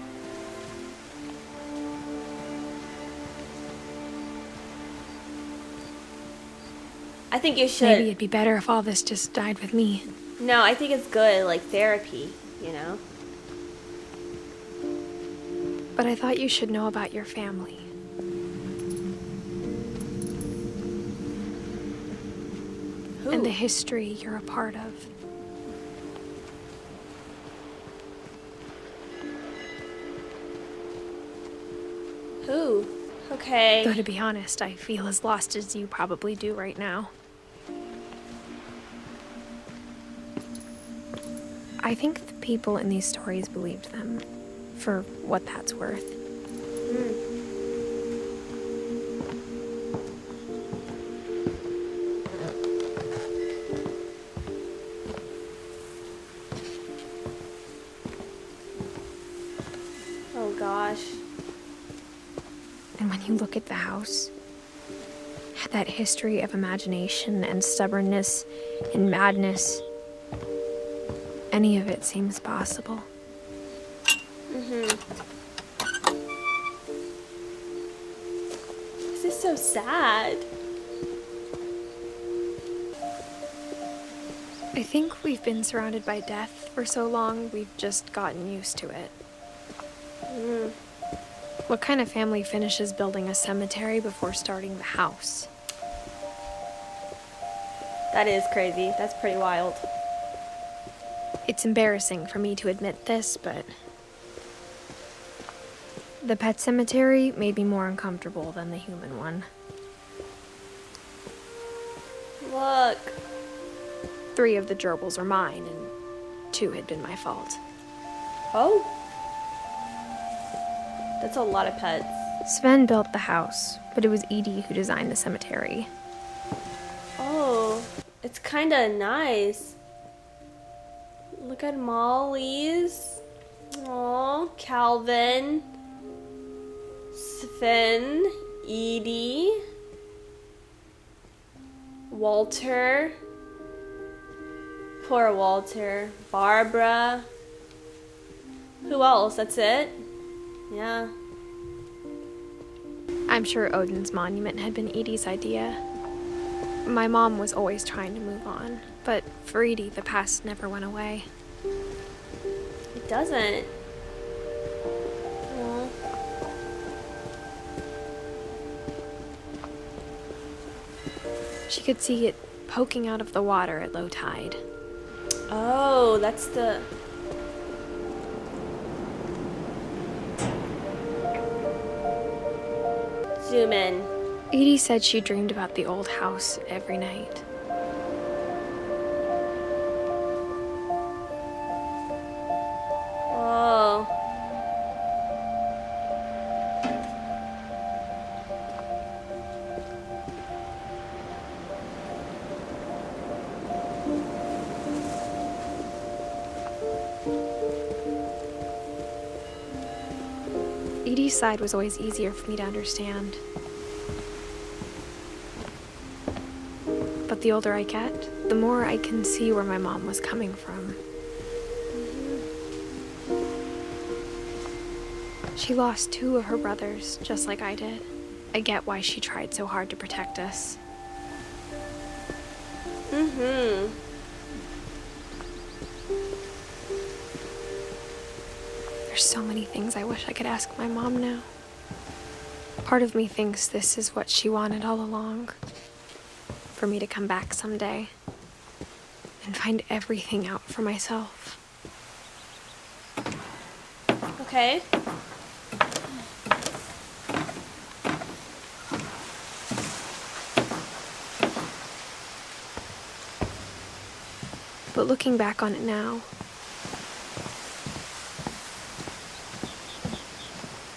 I think you should. Maybe it'd be better if all this just died with me. No, I think it's good, like therapy, you know? But I thought you should know about your family. Who? And the history you're a part of. Who? Okay. Though to be honest, I feel as lost as you probably do right now. I think the people in these stories believed them, for what that's worth. Oh gosh. And when you look at the house, that history of imagination and stubbornness and madness, any of it seems possible. This is so sad. I think we've been surrounded by death for so long, we've just gotten used to it. What kind of family finishes building a cemetery before starting the house? That is crazy. That's pretty wild. It's embarrassing for me to admit this, but the pet cemetery made me more uncomfortable than the human one. Look. 3 of the gerbils are mine, and 2 had been my fault. Oh. That's a lot of pets. Sven built the house, but it was Edith who designed the cemetery. Oh, it's kind of nice. Look at Molly's. Aw, Calvin. Sven. Edie. Walter. Poor Walter. Barbara. Who else? That's it? Yeah. I'm sure Odin's monument had been Edie's idea. My mom was always trying to move on, but for Edie, the past never went away. It doesn't. Aw. She could see it poking out of the water at low tide. Oh, that's the... Zoom in. Edie said she dreamed about the old house every night. Oh. Edie's side was always easier for me to understand. But the older I get, the more I can see where my mom was coming from. She lost 2 of her brothers, just like I did. I get why she tried so hard to protect us. There's so many things I wish I could ask my mom now. Part of me thinks this is what she wanted all along. For for me to come back someday and find everything out for myself. Okay. But looking back on it now,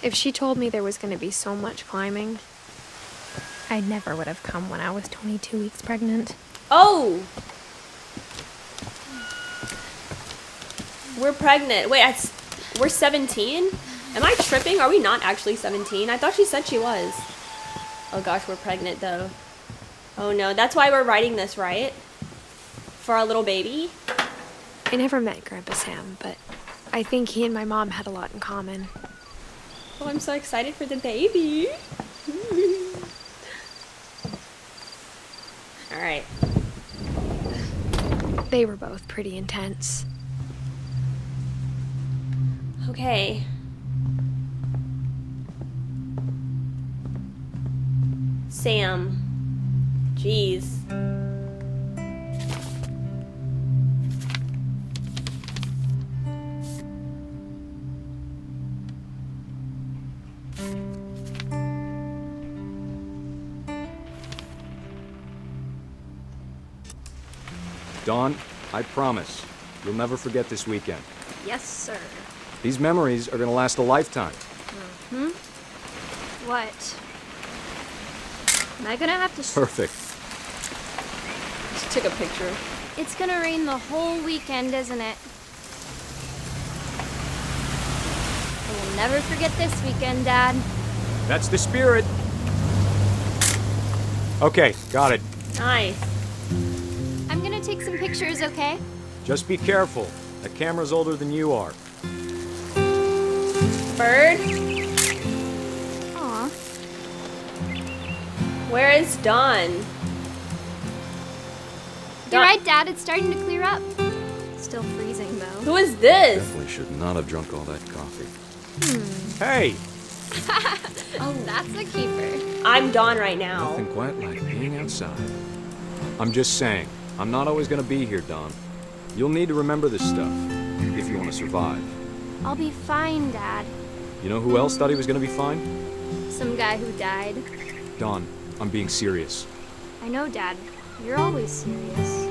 if she told me there was going to be so much climbing, I never would have come when I was 22 weeks pregnant. Oh! We're pregnant. Wait, we're 17? Am I tripping? Are we not actually 17? I thought she said she was. Oh gosh, we're pregnant though. Oh no, that's why we're writing this, right? For our little baby? I never met Grandpa Sam, but I think he and my mom had a lot in common. Oh, I'm so excited for the baby. Alright. They were both pretty intense. Okay. Sam. Jeez. Dawn, I promise, you'll never forget this weekend. Yes, sir. These memories are gonna last a lifetime. What? Am I gonna have to... Perfect. Just took a picture. It's gonna rain the whole weekend, isn't it? I will never forget this weekend, Dad. That's the spirit. Okay, got it. Nice. I'm gonna take some pictures, okay? Just be careful. That camera's older than you are. Bird? Aw. Where is Dawn? You're right, Dad. It's starting to clear up. Still freezing, though. Who is this? Definitely should not have drunk all that coffee. Hey! Oh, that's a keeper. I'm Dawn right now. Nothing quite like being outside. I'm just saying, I'm not always gonna be here, Dawn. You'll need to remember this stuff, if you want to survive. I'll be fine, Dad. You know who else thought he was gonna be fine? Some guy who died. Dawn, I'm being serious. I know, Dad. You're always serious.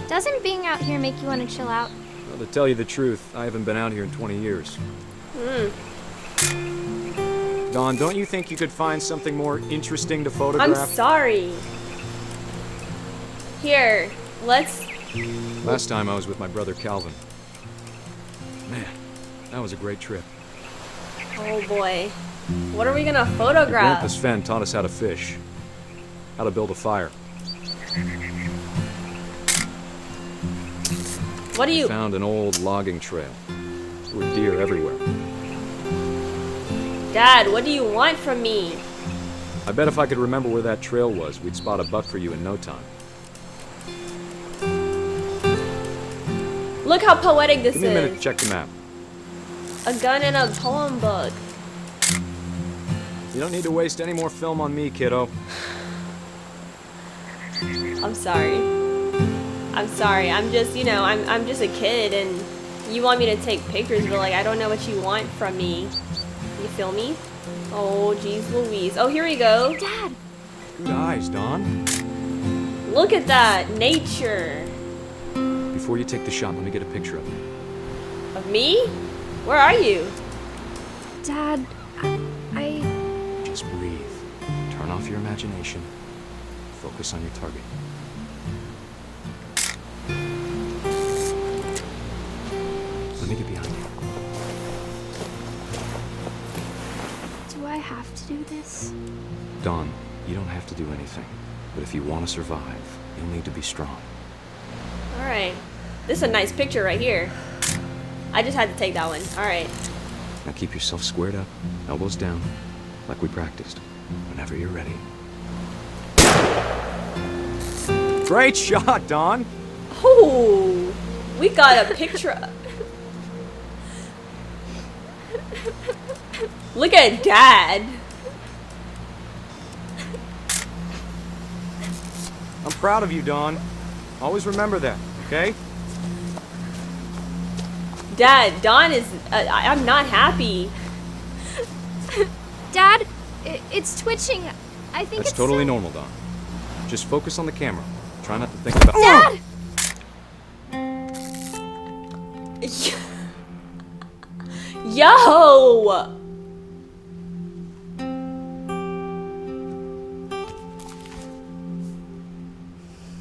Doesn't being out here make you want to chill out? Well, to tell you the truth, I haven't been out here in 20 years. Dawn, don't you think you could find something more interesting to photograph? I'm sorry. Here, let's... Last time I was with my brother Calvin. Man, that was a great trip. Oh boy. What are we gonna Your photograph? Grandpa Sven taught us how to fish, how to build a fire. What do you... Found an old logging trail. There were deer everywhere. Dad, what do you want from me? I bet if I could remember where that trail was, we'd spot a buck for you in no time. Look how poetic this Give me a minute to is. check the map. A gun and a poem book. You don't need to waste any more film on me, kiddo. I'm sorry. I'm sorry. I'm just, you know, I'm just a kid and you want me to take pictures, but like I don't know what you want from me. You feel me? Oh, geez Louise. Oh, here we go. Dad! Good eyes, Dawn. Look at that. Nature. Before you take the shot, let me get a picture of you. Of me? Where are you? Dad, I... Just breathe. Turn off your imagination. Focus on your target. Let me get behind you. Do I have to do this? Dawn, you don't have to do anything. But if you want to survive, you'll need to be strong. Alright. This is a nice picture right here. I just had to take that one. Alright. Now keep yourself squared up, elbows down, like we practiced. Whenever you're ready. Great shot, Dawn! Oh, we got a picture. Look at Dad. I'm proud of you, Dawn. Always remember that, okay? Dad, Dawn is... I'm not happy. Dad, it's twitching. I think That's it's totally normal, Dawn. Just focus on the camera. Try not to think about... Dad! Yo!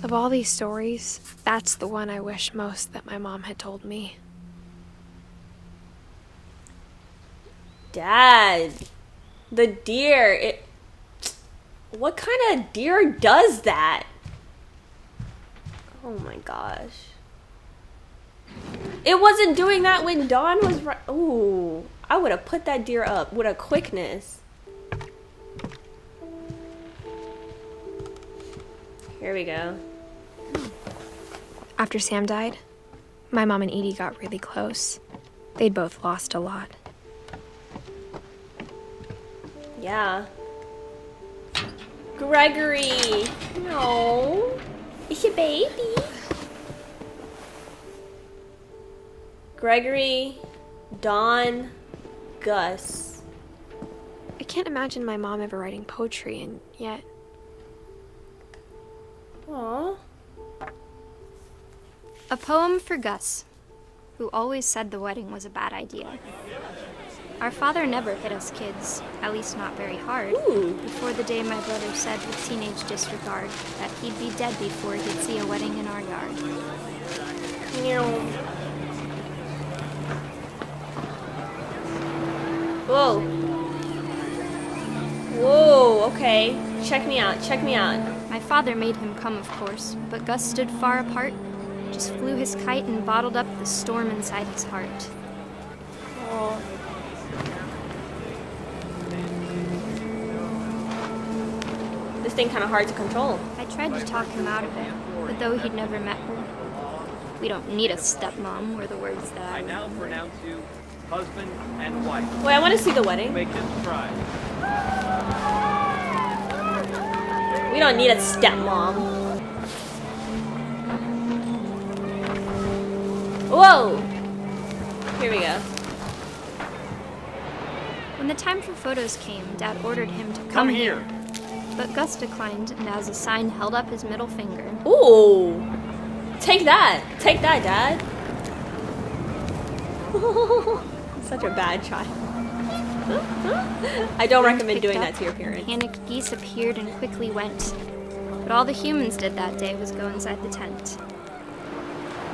Of all these stories, that's the one I wish most that my mom had told me. Dad, the deer, what kind of deer does that? Oh my gosh. It wasn't doing that when Dawn was right. Ooh, I would have put that deer up with a quickness. Here we go. After Sam died, my mom and Edie got really close. They'd both lost a lot. Yeah. Gregory. No. It's your baby. Gregory, Dawn, Gus. I can't imagine my mom ever writing poetry, and yet... Aww. A poem for Gus, who always said the wedding was a bad idea. Our father never hit us kids, at least not very hard, before the day my brother said with teenage disregard that he'd be dead before he'd see a wedding in our yard. Whoa. Whoa, okay. Check me out, check me out. My father made him come, of course, but Gus stood far apart, just flew his kite and bottled up the storm inside his heart. Oh. This thing kind of hard to control. I tried to talk him out of it, but though he'd never met her, we don't need a stepmom were the words that I now pronounce you husband and wife. Wait, I want to see the wedding. Make this try. We don't need a stepmom. Whoa! Here we go. When the time for photos came, Dad ordered him to Come here. But Gus declined, and as a sign held up his middle finger. Ooh! Take that! Take that, Dad! Such a bad child. I don't recommend doing that to your parents. Panicked geese appeared and quickly went. But all the humans did that day was go inside the tent.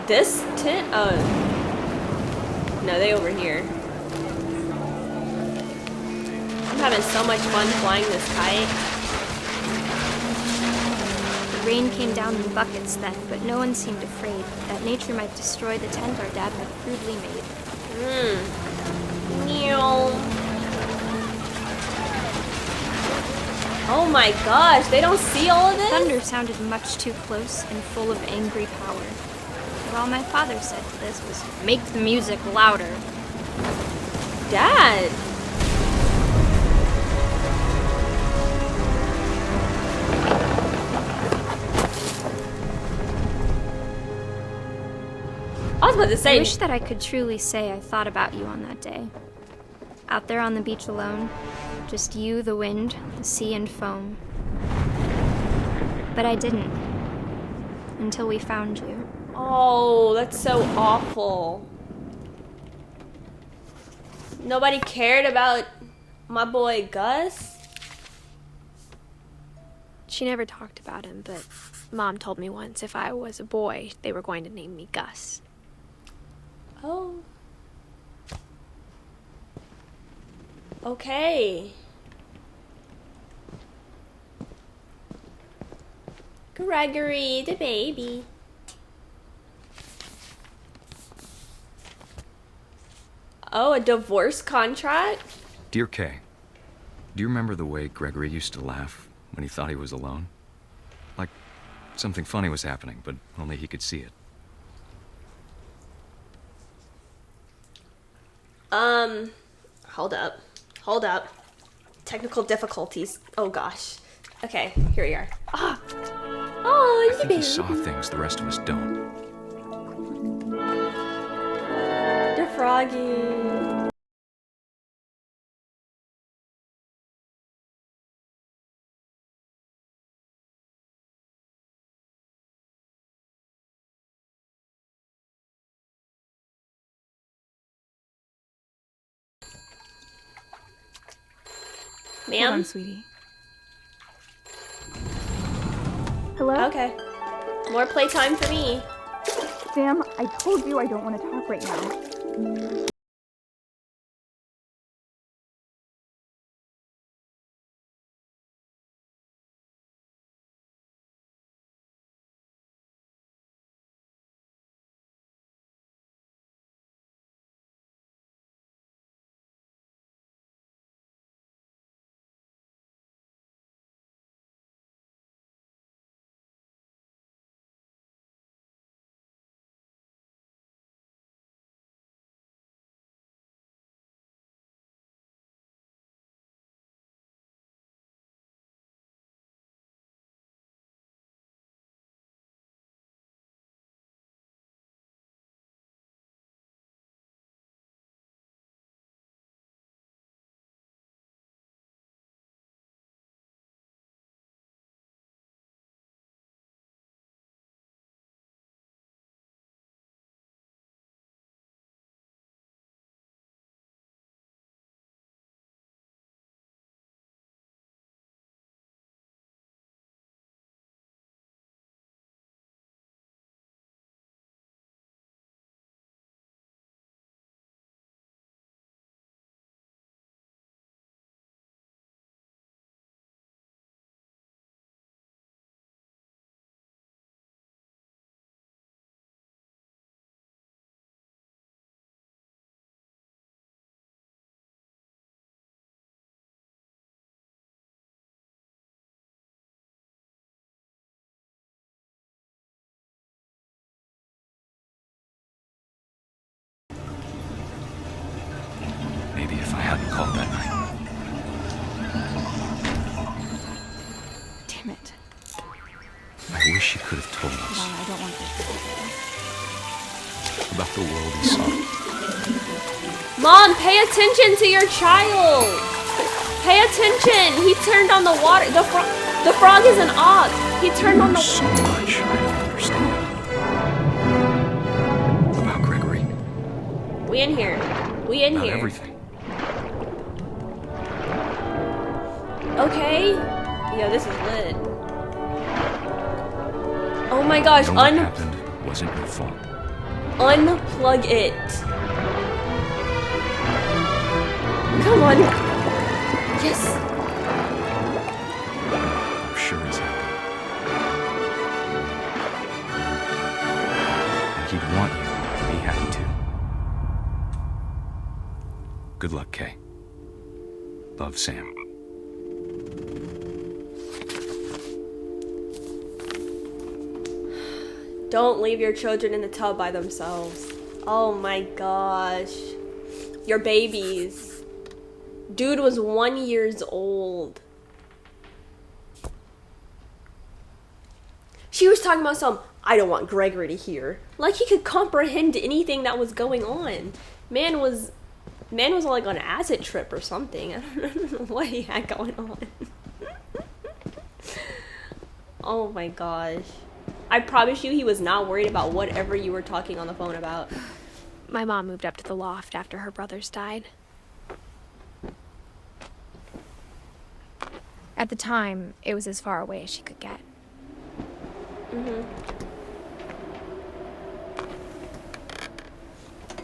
This tent? Oh. No, they over here. I'm having so much fun flying this kite. The rain came down in buckets then, but no one seemed afraid that nature might destroy the tent our dad had crudely made. Oh my gosh, they don't see all of this? Thunder sounded much too close and full of angry power. But all my father said to this was, make the music louder. Dad! I was about to say... I wish that I could truly say I thought about you on that day. Out there on the beach alone, just you, the wind, the sea, and foam. But I didn't. Until we found you. Oh, that's so awful. Nobody cared about my boy Gus? She never talked about him, but Mom told me once if I was a boy, they were going to name me Gus. Oh. Okay. Gregory, the baby. Oh, a divorce contract? Dear Kay, do you remember the way Gregory used to laugh when he thought he was alone? Like something funny was happening, but only he could see it. Hold up. Technical difficulties. Oh gosh. Okay, here we are. Ah! Oh, I think he saw things the rest of us don't. The froggy. Ma'am? Hold on, sweetie. Hello? Okay. More playtime for me. Sam, I told you I don't want to talk right now. Maybe if I hadn't called that night. Damn it. I wish he could have told us Mom, I don't want this to happen. about the world he saw. Mom, pay attention to your child. Pay attention. He turned on the water. The frog is an ox. He turned on the So much I don't understand. About Gregory. We in here. We in About here. everything. Okay. Yeah, this is lit. Oh my gosh. What happened wasn't your fault. Unplug it. Come on. Yes. I'm sure he's happy. And he'd want you to be happy too. Good luck, Kay. Love, Sam. Don't leave your children in the tub by themselves. Oh my gosh. Your babies. Dude was 1 year old. She was talking about I don't want Gregory to hear. Like he could comprehend anything that was going on. Man was like on an acid trip or something. I don't know what he had going on. Oh my gosh. I promise you he was not worried about whatever you were talking on the phone about. My mom moved up to the loft after her brothers died. At the time, it was as far away as she could get.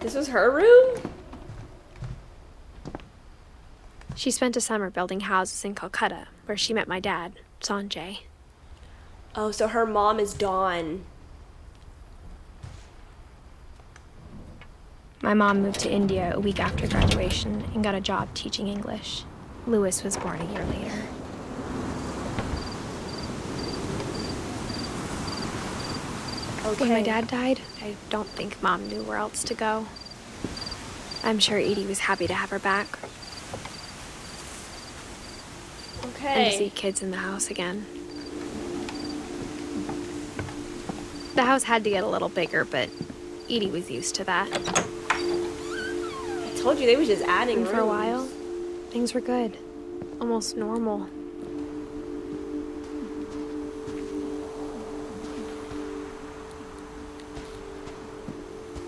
This was her room? She spent a summer building houses in Calcutta, where she met my dad, Sanjay. Oh, so her mom is Dawn. My mom moved to India a week after graduation and got a job teaching English. Louis was born a year later. Okay. When my dad died, I don't think Mom knew where else to go. I'm sure Edie was happy to have her back. And to see Okay. kids in the house again. The house had to get a little bigger, but Edie was used to that. I told you they was just adding And for a rooms. while, things were good. Almost normal.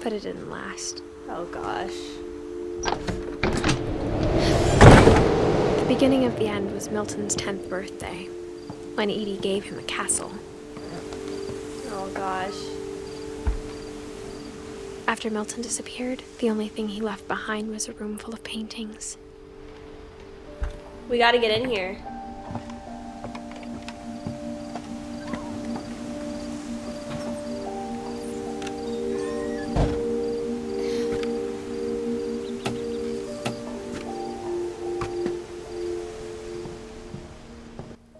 But it didn't last. Oh gosh. The beginning of the end was Milton's 10th birthday, when Edie gave him a castle. Oh gosh. After Milton disappeared, the only thing he left behind was a room full of paintings. We gotta get in here.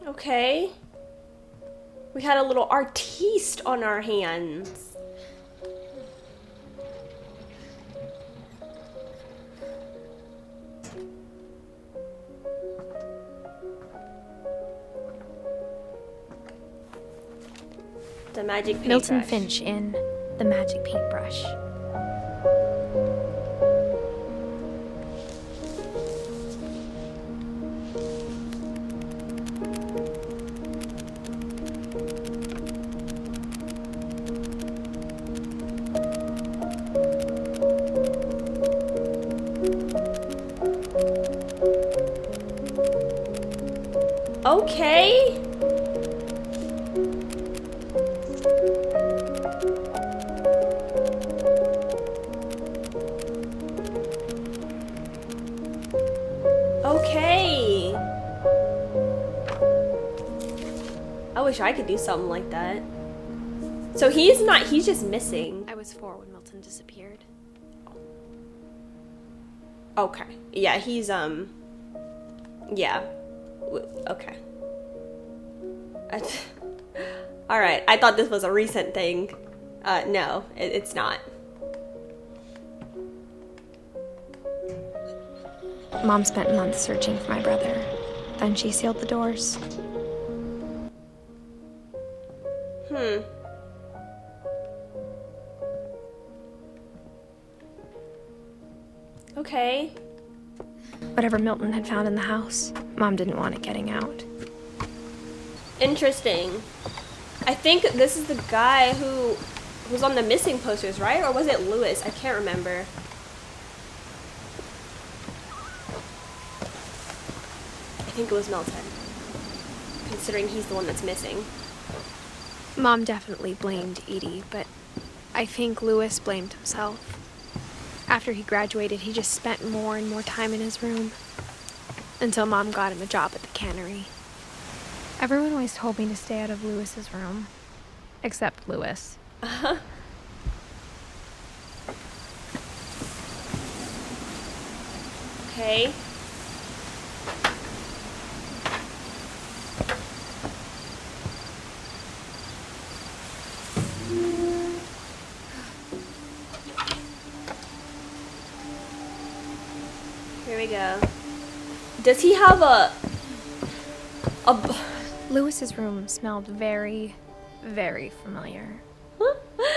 Okay. We had a little artiste on our hands. The magic paintbrush. Milton Finch in The Magic Paintbrush. Okay. Okay. I wish I could do something like that. So he's just missing. I was 4 when Milton disappeared. Okay. Yeah, he's, yeah. Okay. Alright, I thought this was a recent thing. No, it's not. Mom spent months searching for my brother. Then she sealed the doors. Okay. Whatever Milton had found in the house, Mom didn't want it getting out. Interesting. I think this is the guy who was on the missing posters, right? Or was it Lewis? I can't remember. I think it was Milton, considering he's the one that's missing. Mom definitely blamed Edie, but I think Lewis blamed himself. After he graduated, he just spent more and more time in his room, until Mom got him a job at the cannery. Everyone always told me to stay out of Lewis's room, except Lewis. Okay. Here we go. Does he have a Lewis's room smelled very, very familiar.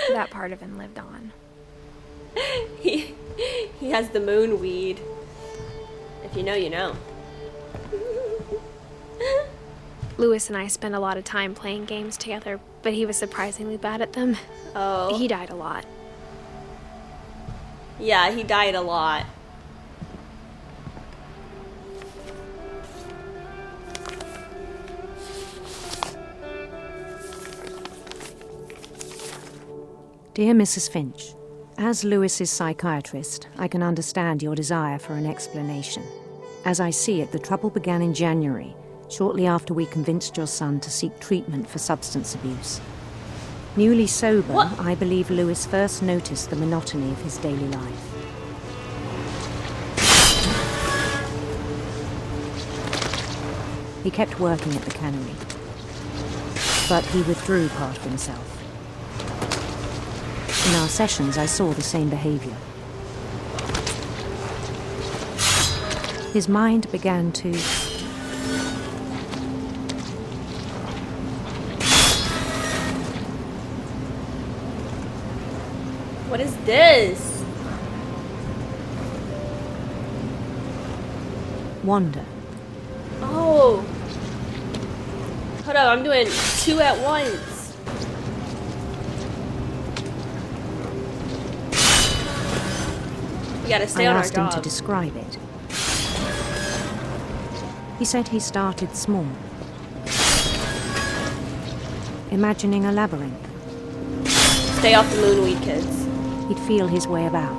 That part of him lived on. He has the moon weed. If you know, you know. Lewis and I spent a lot of time playing games together, but he was surprisingly bad at them. Oh. He died a lot. Yeah, he died a lot. Dear Mrs. Finch, as Lewis's psychiatrist, I can understand your desire for an explanation. As I see it, the trouble began in January, shortly after we convinced your son to seek treatment for substance abuse. Newly sober, I believe Lewis first noticed the monotony of his daily life. He kept working at the cannery, but he withdrew part of himself. In our sessions, I saw the same behavior. His mind began to What is this? Wander. Oh. Hold up, I'm doing 2 at once. We gotta stay on I our asked him to job. describe it. He said he started small, imagining a labyrinth. Stay off the moonweed, kids. He'd feel his way about.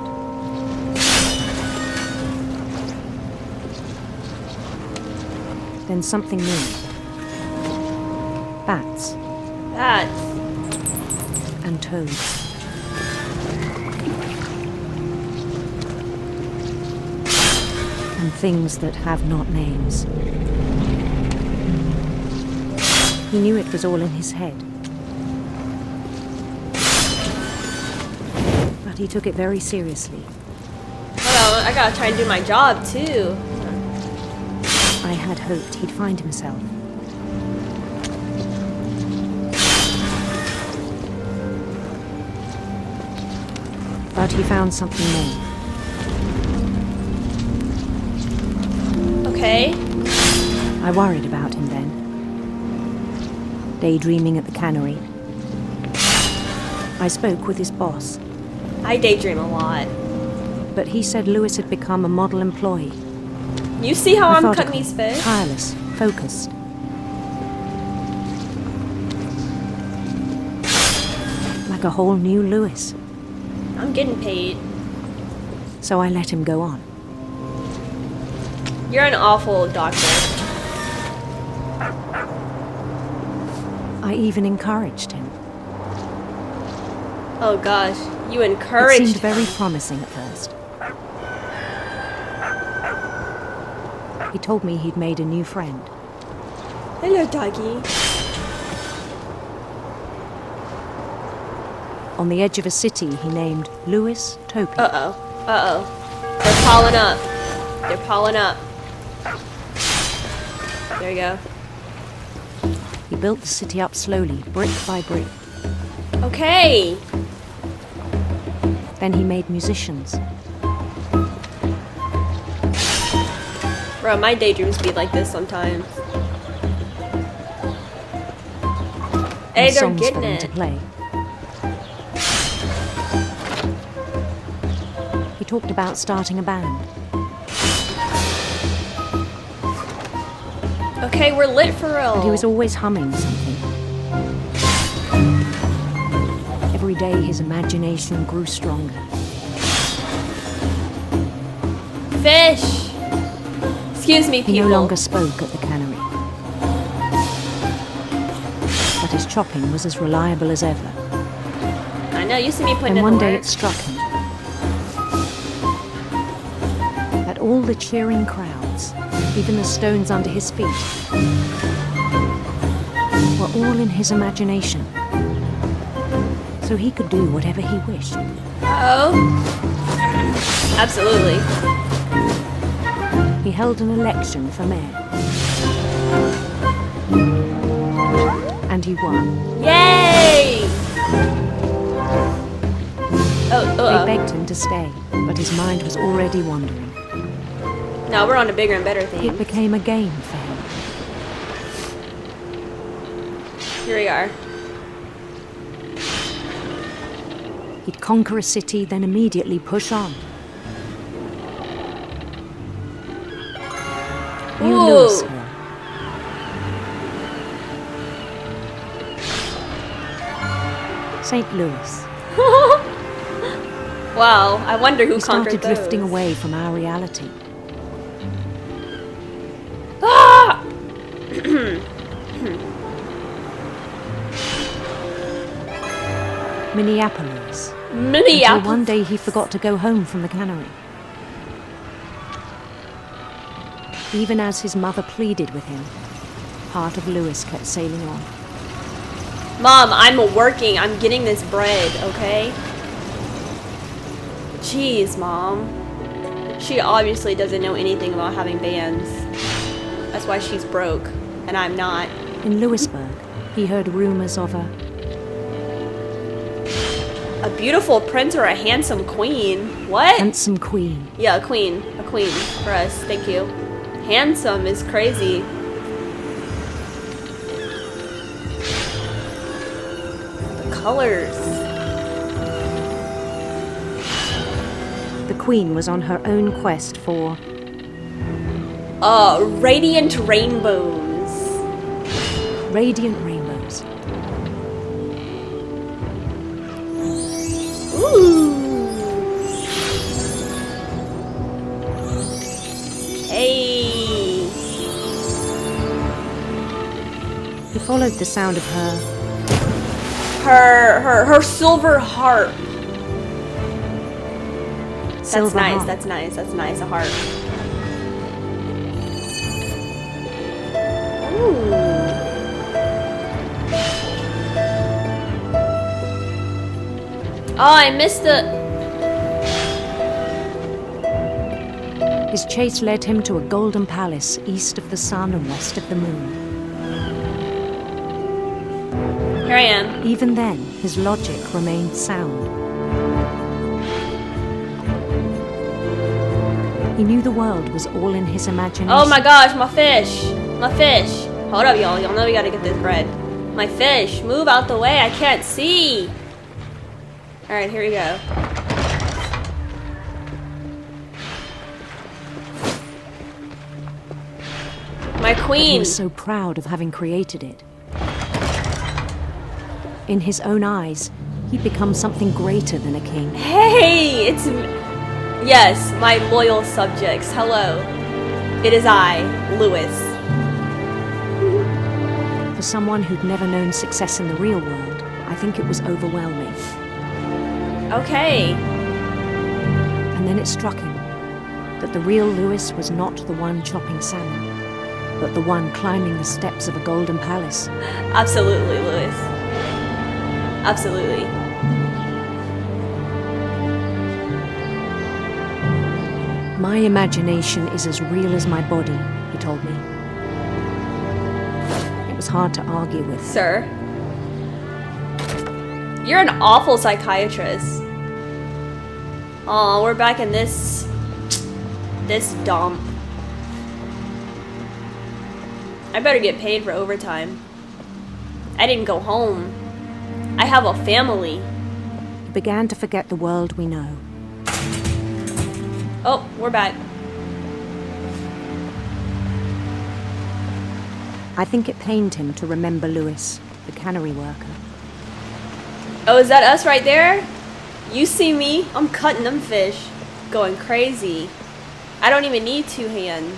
Then something moved. Bats Bats. and toads. And things that have not names. He knew it was all in his head. But he took it very seriously. Hold on, I gotta try and do my job too. I had hoped he'd find himself. But he found something more. Okay. I worried about him then. Daydreaming at the cannery. I spoke with his boss. I daydream a lot. But he said Lewis had become a model employee. You see how I'm Methodical, cutting these fish? tireless, focused. Like a whole new Lewis. I'm getting paid. So I let him go on. You're an awful doctor. I even encouraged him. Oh gosh, you It encouraged seemed very promising at first. He told me he'd made a new friend. Hello, doggy. On the edge of a city he named Louis Topi. Uh-oh. Uh-oh. They're piling up. They're piling up. There you go. He built the city up slowly, brick by brick. Okay. Then he made musicians. Bro, my daydreams be like this sometimes. Hey, and they're songs getting for them it. to play. He talked about starting a band. Okay, we're lit for real. And he was always humming something. Every day his imagination grew stronger. Fish! Excuse me, people. He no longer spoke at the cannery. But his chopping was as reliable as ever. I know, you see me putting And in one the day work. it struck him that all the cheering crowds, even the stones under his feet, were all in his imagination. So he could do whatever he wished. Uh-oh. Absolutely. He held an election for mayor. And he won. Yay! Oh, They begged him to stay, but his mind was already wandering. No, we're on to bigger and better It things. became a game for him. Here we are. He'd conquer a city, then immediately push on. New Ooh. Louisville. St. Louis. Wow, I wonder who We conquered started drifting those. away from our reality. Ah! Minneapolis. Until Minneapolis. one day he forgot to go home from the cannery. Even as his mother pleaded with him, part of Louis kept sailing on. Mom, I'm working. I'm getting this bread, okay? Jeez, Mom. She obviously doesn't know anything about having bands. That's why she's broke, and I'm not. In Louisburg, he heard rumors of A beautiful prince or a handsome queen? What? Handsome queen. Yeah, a queen. A queen for us. Thank you. Handsome is crazy. The colors. The queen was on her own quest for... Radiant rainbows. Radiant rainbows. Ooh. Hey. He followed the sound of her silver harp. Silver that's nice, harp. that's nice, that's nice, a harp. Ooh. Oh, I missed the... His chase led him to a golden palace east of the sun and west of the moon. Here I am. Even then, his logic remained sound. He knew the world was all in his imagination. Oh my gosh, my fish! My fish! Hold up, y'all. Y'all know we gotta get this bread. My fish! Move out the way, I can't see! Alright, here we go. My He queen! was so proud of having created it. In his own eyes, he'd become something greater than a king. Hey! It's... Yes, my loyal subjects. Hello. It is I, Louis. For someone who'd never known success in the real world, I think it was overwhelming. Okay. And then it struck him that the real Louis was not the one chopping salmon, but the one climbing the steps of a golden palace. Absolutely, Louis. Absolutely. My imagination is as real as my body, he told me. It was hard to argue with. Sir, you're an awful psychiatrist. Aw, we're back in this dump. I better get paid for overtime. I didn't go home. I have a family. He began to forget the world we know. Oh, we're back. I think it pained him to remember Louis, the cannery worker. Oh, is that us right there? You see me? I'm cutting them fish. Going crazy. I don't even need two hands.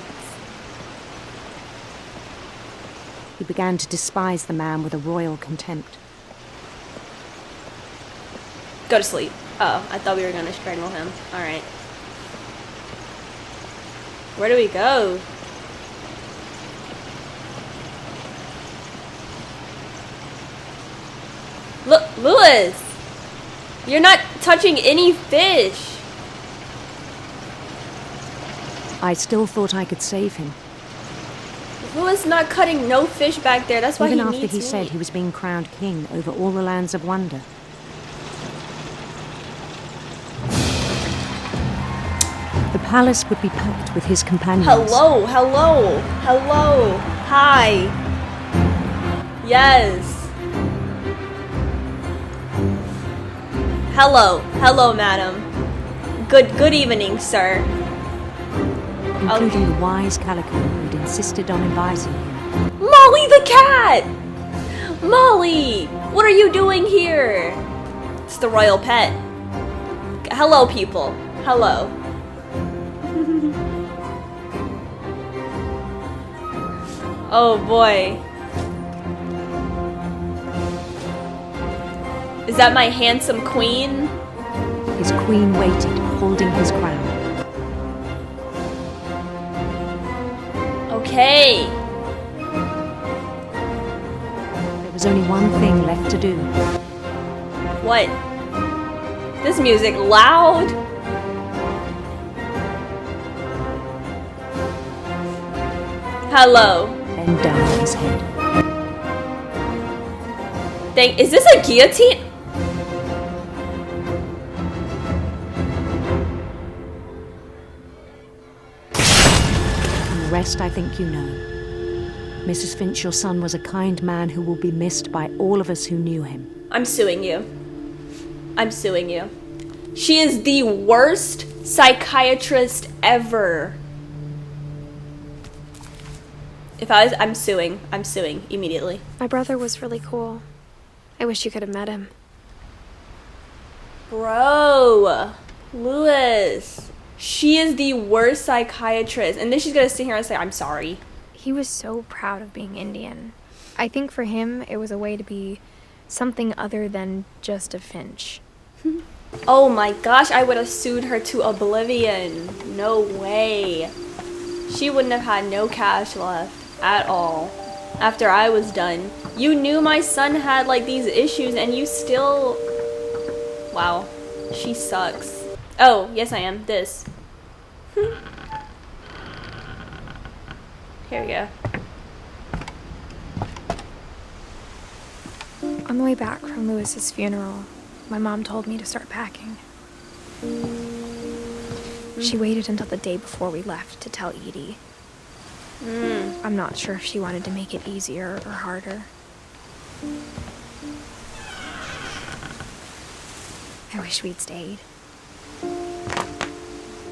He began to despise the man with a royal contempt. Go to sleep. Oh, I thought we were gonna strangle him. Alright. Where do we go? Look, Louis! You're not touching any fish! I still thought I could save him. Louis not cutting no fish back there. That's why Even he after needs he me. said he was being crowned king over all the lands of wonder. The palace would be packed with his companions. Hello, hello, hello, hi. Yes. Hello, hello, madam. Good evening, sir. Including the wise Calico who'd insisted on advising him. Molly the cat! Molly! What are you doing here? It's the royal pet. Hello, people. Hello. Oh boy. Is that my handsome queen? His queen waited, holding his crown. Okay. There was only one thing left to do. What? This music loud? Hello. Bend down his head. Is this a guillotine? rest I think you know. Mrs. Finch, your son was a kind man who will be missed by all of us who knew him. I'm suing you. I'm suing you. She is the worst psychiatrist ever. I'm suing. I'm suing immediately. My brother was really cool. I wish you could have met him. Bro, Louis. She is the worst psychiatrist. And then she's gonna sit here and say, I'm sorry. He was so proud of being Indian. I think for him, it was a way to be something other than just a Finch. Oh my gosh, I would have sued her to oblivion. No way. She wouldn't have had no cash left at all after I was done. You knew my son had like these issues and you still... Wow, she sucks. Oh, yes I am. This. Here we go. On the way back from Louis's funeral, my mom told me to start packing. She waited until the day before we left to tell Edie. I'm not sure if she wanted to make it easier or harder. I wish we'd stayed.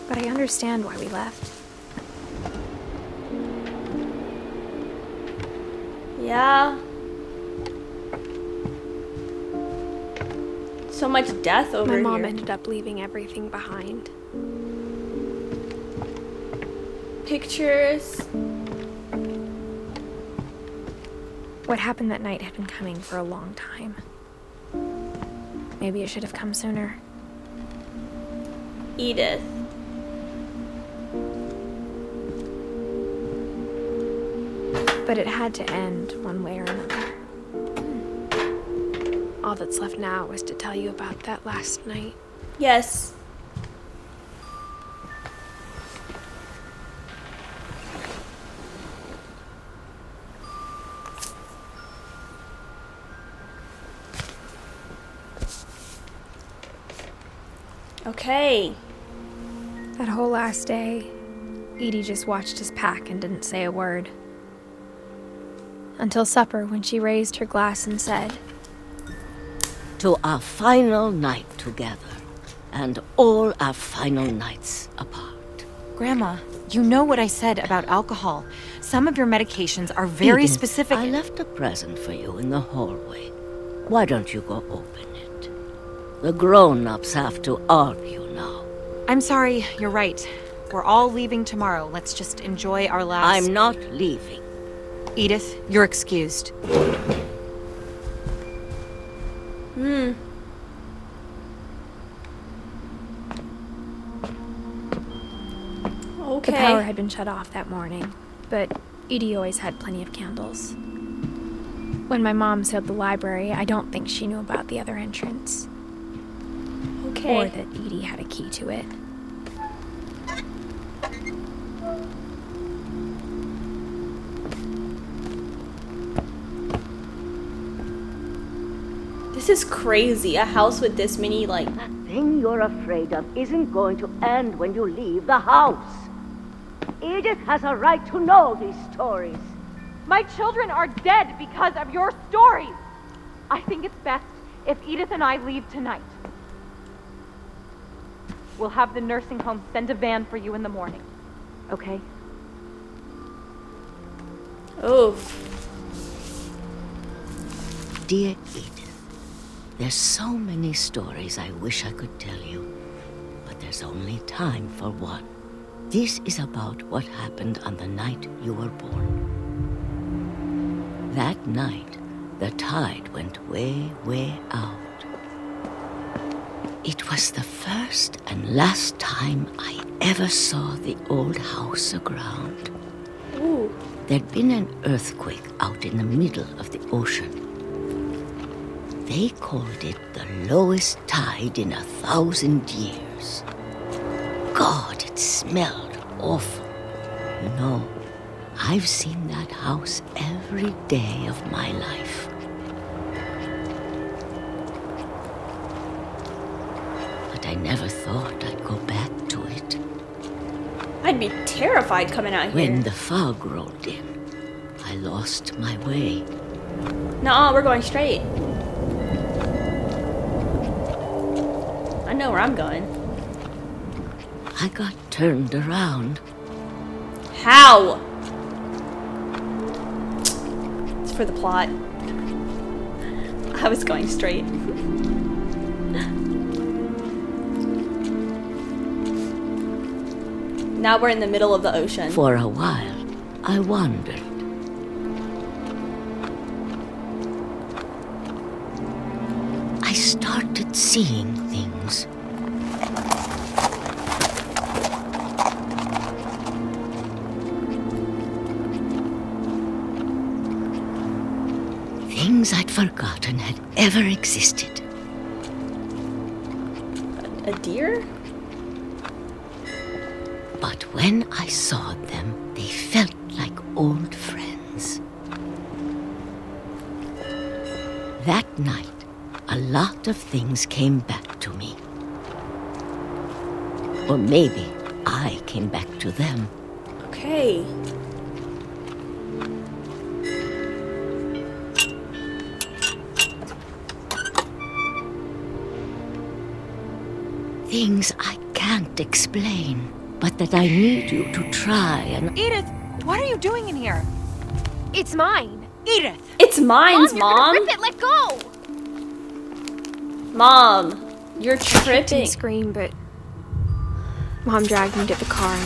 But I understand why we left. Yeah. So much death over here. My mom ended up leaving everything behind. Pictures. What happened that night had been coming for a long time. Maybe it should have come sooner. Edith. But it had to end one way or another. All that's left now is to tell you about that last night. Yes. Okay. That whole last day, Edie just watched us pack and didn't say a word. Until supper, when she raised her glass and said, "To our final night together, and all our final nights apart." Grandma, you know what I said about alcohol. Some of your medications are very Edith, specific. I left a present for you in the hallway. Why don't you go open it? The grown-ups have to argue now. I'm sorry, you're right. We're all leaving tomorrow. Let's just enjoy our last... I'm not leaving. Edith, you're excused. The power had been shut off that morning, but Edie always had plenty of candles. When my mom sealed the library, I don't think she knew about the other entrance. Okay. Or that Edie had a key to it. This is crazy. A house with this many, like... That thing you're afraid of isn't going to end when you leave the house. Edith has a right to know these stories. My children are dead because of your stories. I think it's best if Edith and I leave tonight. We'll have the nursing home send a van for you in the morning. Okay? Oof. Dear Edith, there's so many stories I wish I could tell you, but there's only time for one. This is about what happened on the night you were born. That night, the tide went way, way out. It was the first and last time I ever saw the old house aground. Ooh. There'd been an earthquake out in the middle of the ocean. They called it the lowest tide in 1,000 years. God, it smelled awful. You know, I've seen that house every day of my life. But I never thought I'd go back to it. I'd be terrified coming out here. When the fog rolled in, I lost my way. Nuh-uh, we're going straight. I know where I'm going. I got turned around. How? It's for the plot. I was going straight. Now we're in the middle of the ocean. For a while, I wandered. I started seeing things. Things I'd forgotten had ever existed. A deer? But when I saw them, they felt like old friends. That night, a lot of things came back to me. Or maybe I came back to them. Okay. Things I can't explain, but that I need you to try and... Edith, what are you doing in here? It's mine. Edith! It's mine, Mom! Rip it, let go! Mom, you're I tripping. didn't scream, but Mom dragged me to the car.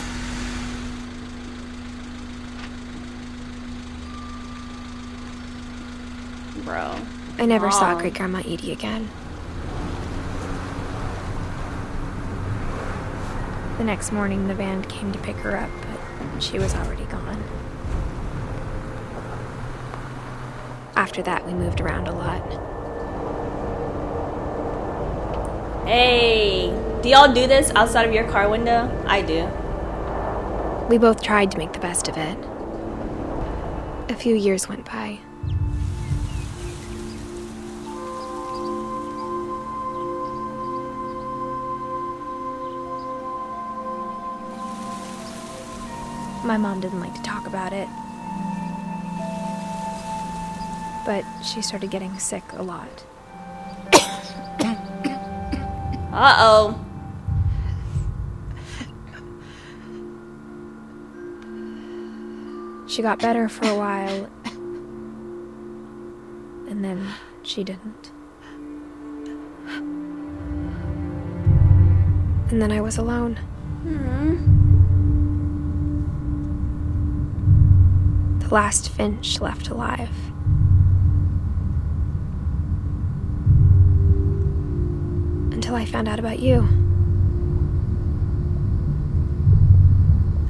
Bro. I never saw Mom. Great Grandma Edie again. The next morning, the van came to pick her up, but she was already gone. After that, we moved around a lot. Hey, do y'all do this outside of your car window? I do. We both tried to make the best of it. A few years went by. My mom didn't like to talk about it. But she started getting sick a lot. Uh-oh. She got better for a while, and then she didn't. And then I was alone. The last Finch left alive. Until I found out about you.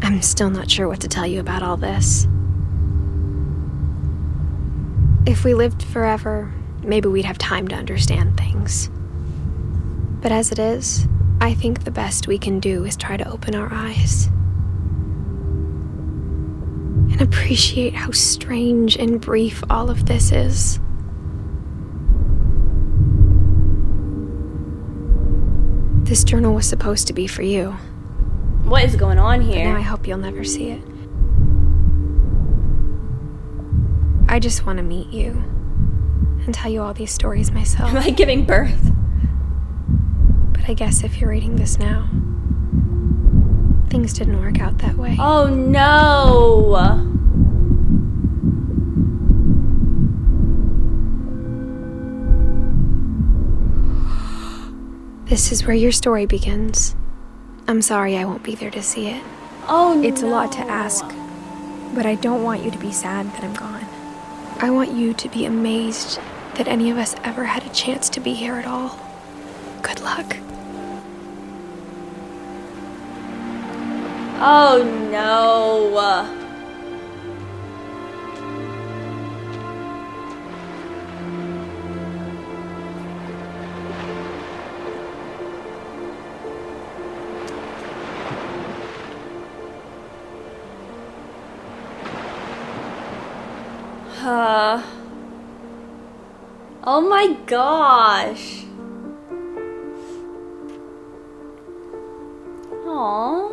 I'm still not sure what to tell you about all this. If we lived forever, maybe we'd have time to understand things. But as it is, I think the best we can do is try to open our eyes. And appreciate how strange and brief all of this is. This journal was supposed to be for you. What is going on here? But now I hope you'll never see it. I just want to meet you and tell you all these stories myself. Am I giving birth? But I guess if you're reading this now, things didn't work out that way. Oh no! This is where your story begins. I'm sorry I won't be there to see it. Oh, It's a lot to ask, but I don't want you to be sad that I'm gone. I want you to be amazed that any of us ever had a chance to be here at all. Good luck. Oh no! Oh my gosh. Aww.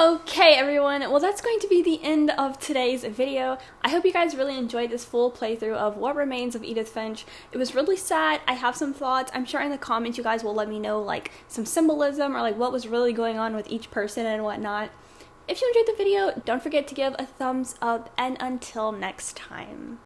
Okay everyone, well that's going to be the end of today's video. I hope you guys really enjoyed this full playthrough of What Remains of Edith Finch. It was really sad. I have some thoughts. I'm sure in the comments you guys will let me know like some symbolism or like what was really going on with each person and whatnot. If you enjoyed the video, don't forget to give a thumbs up, and until next time.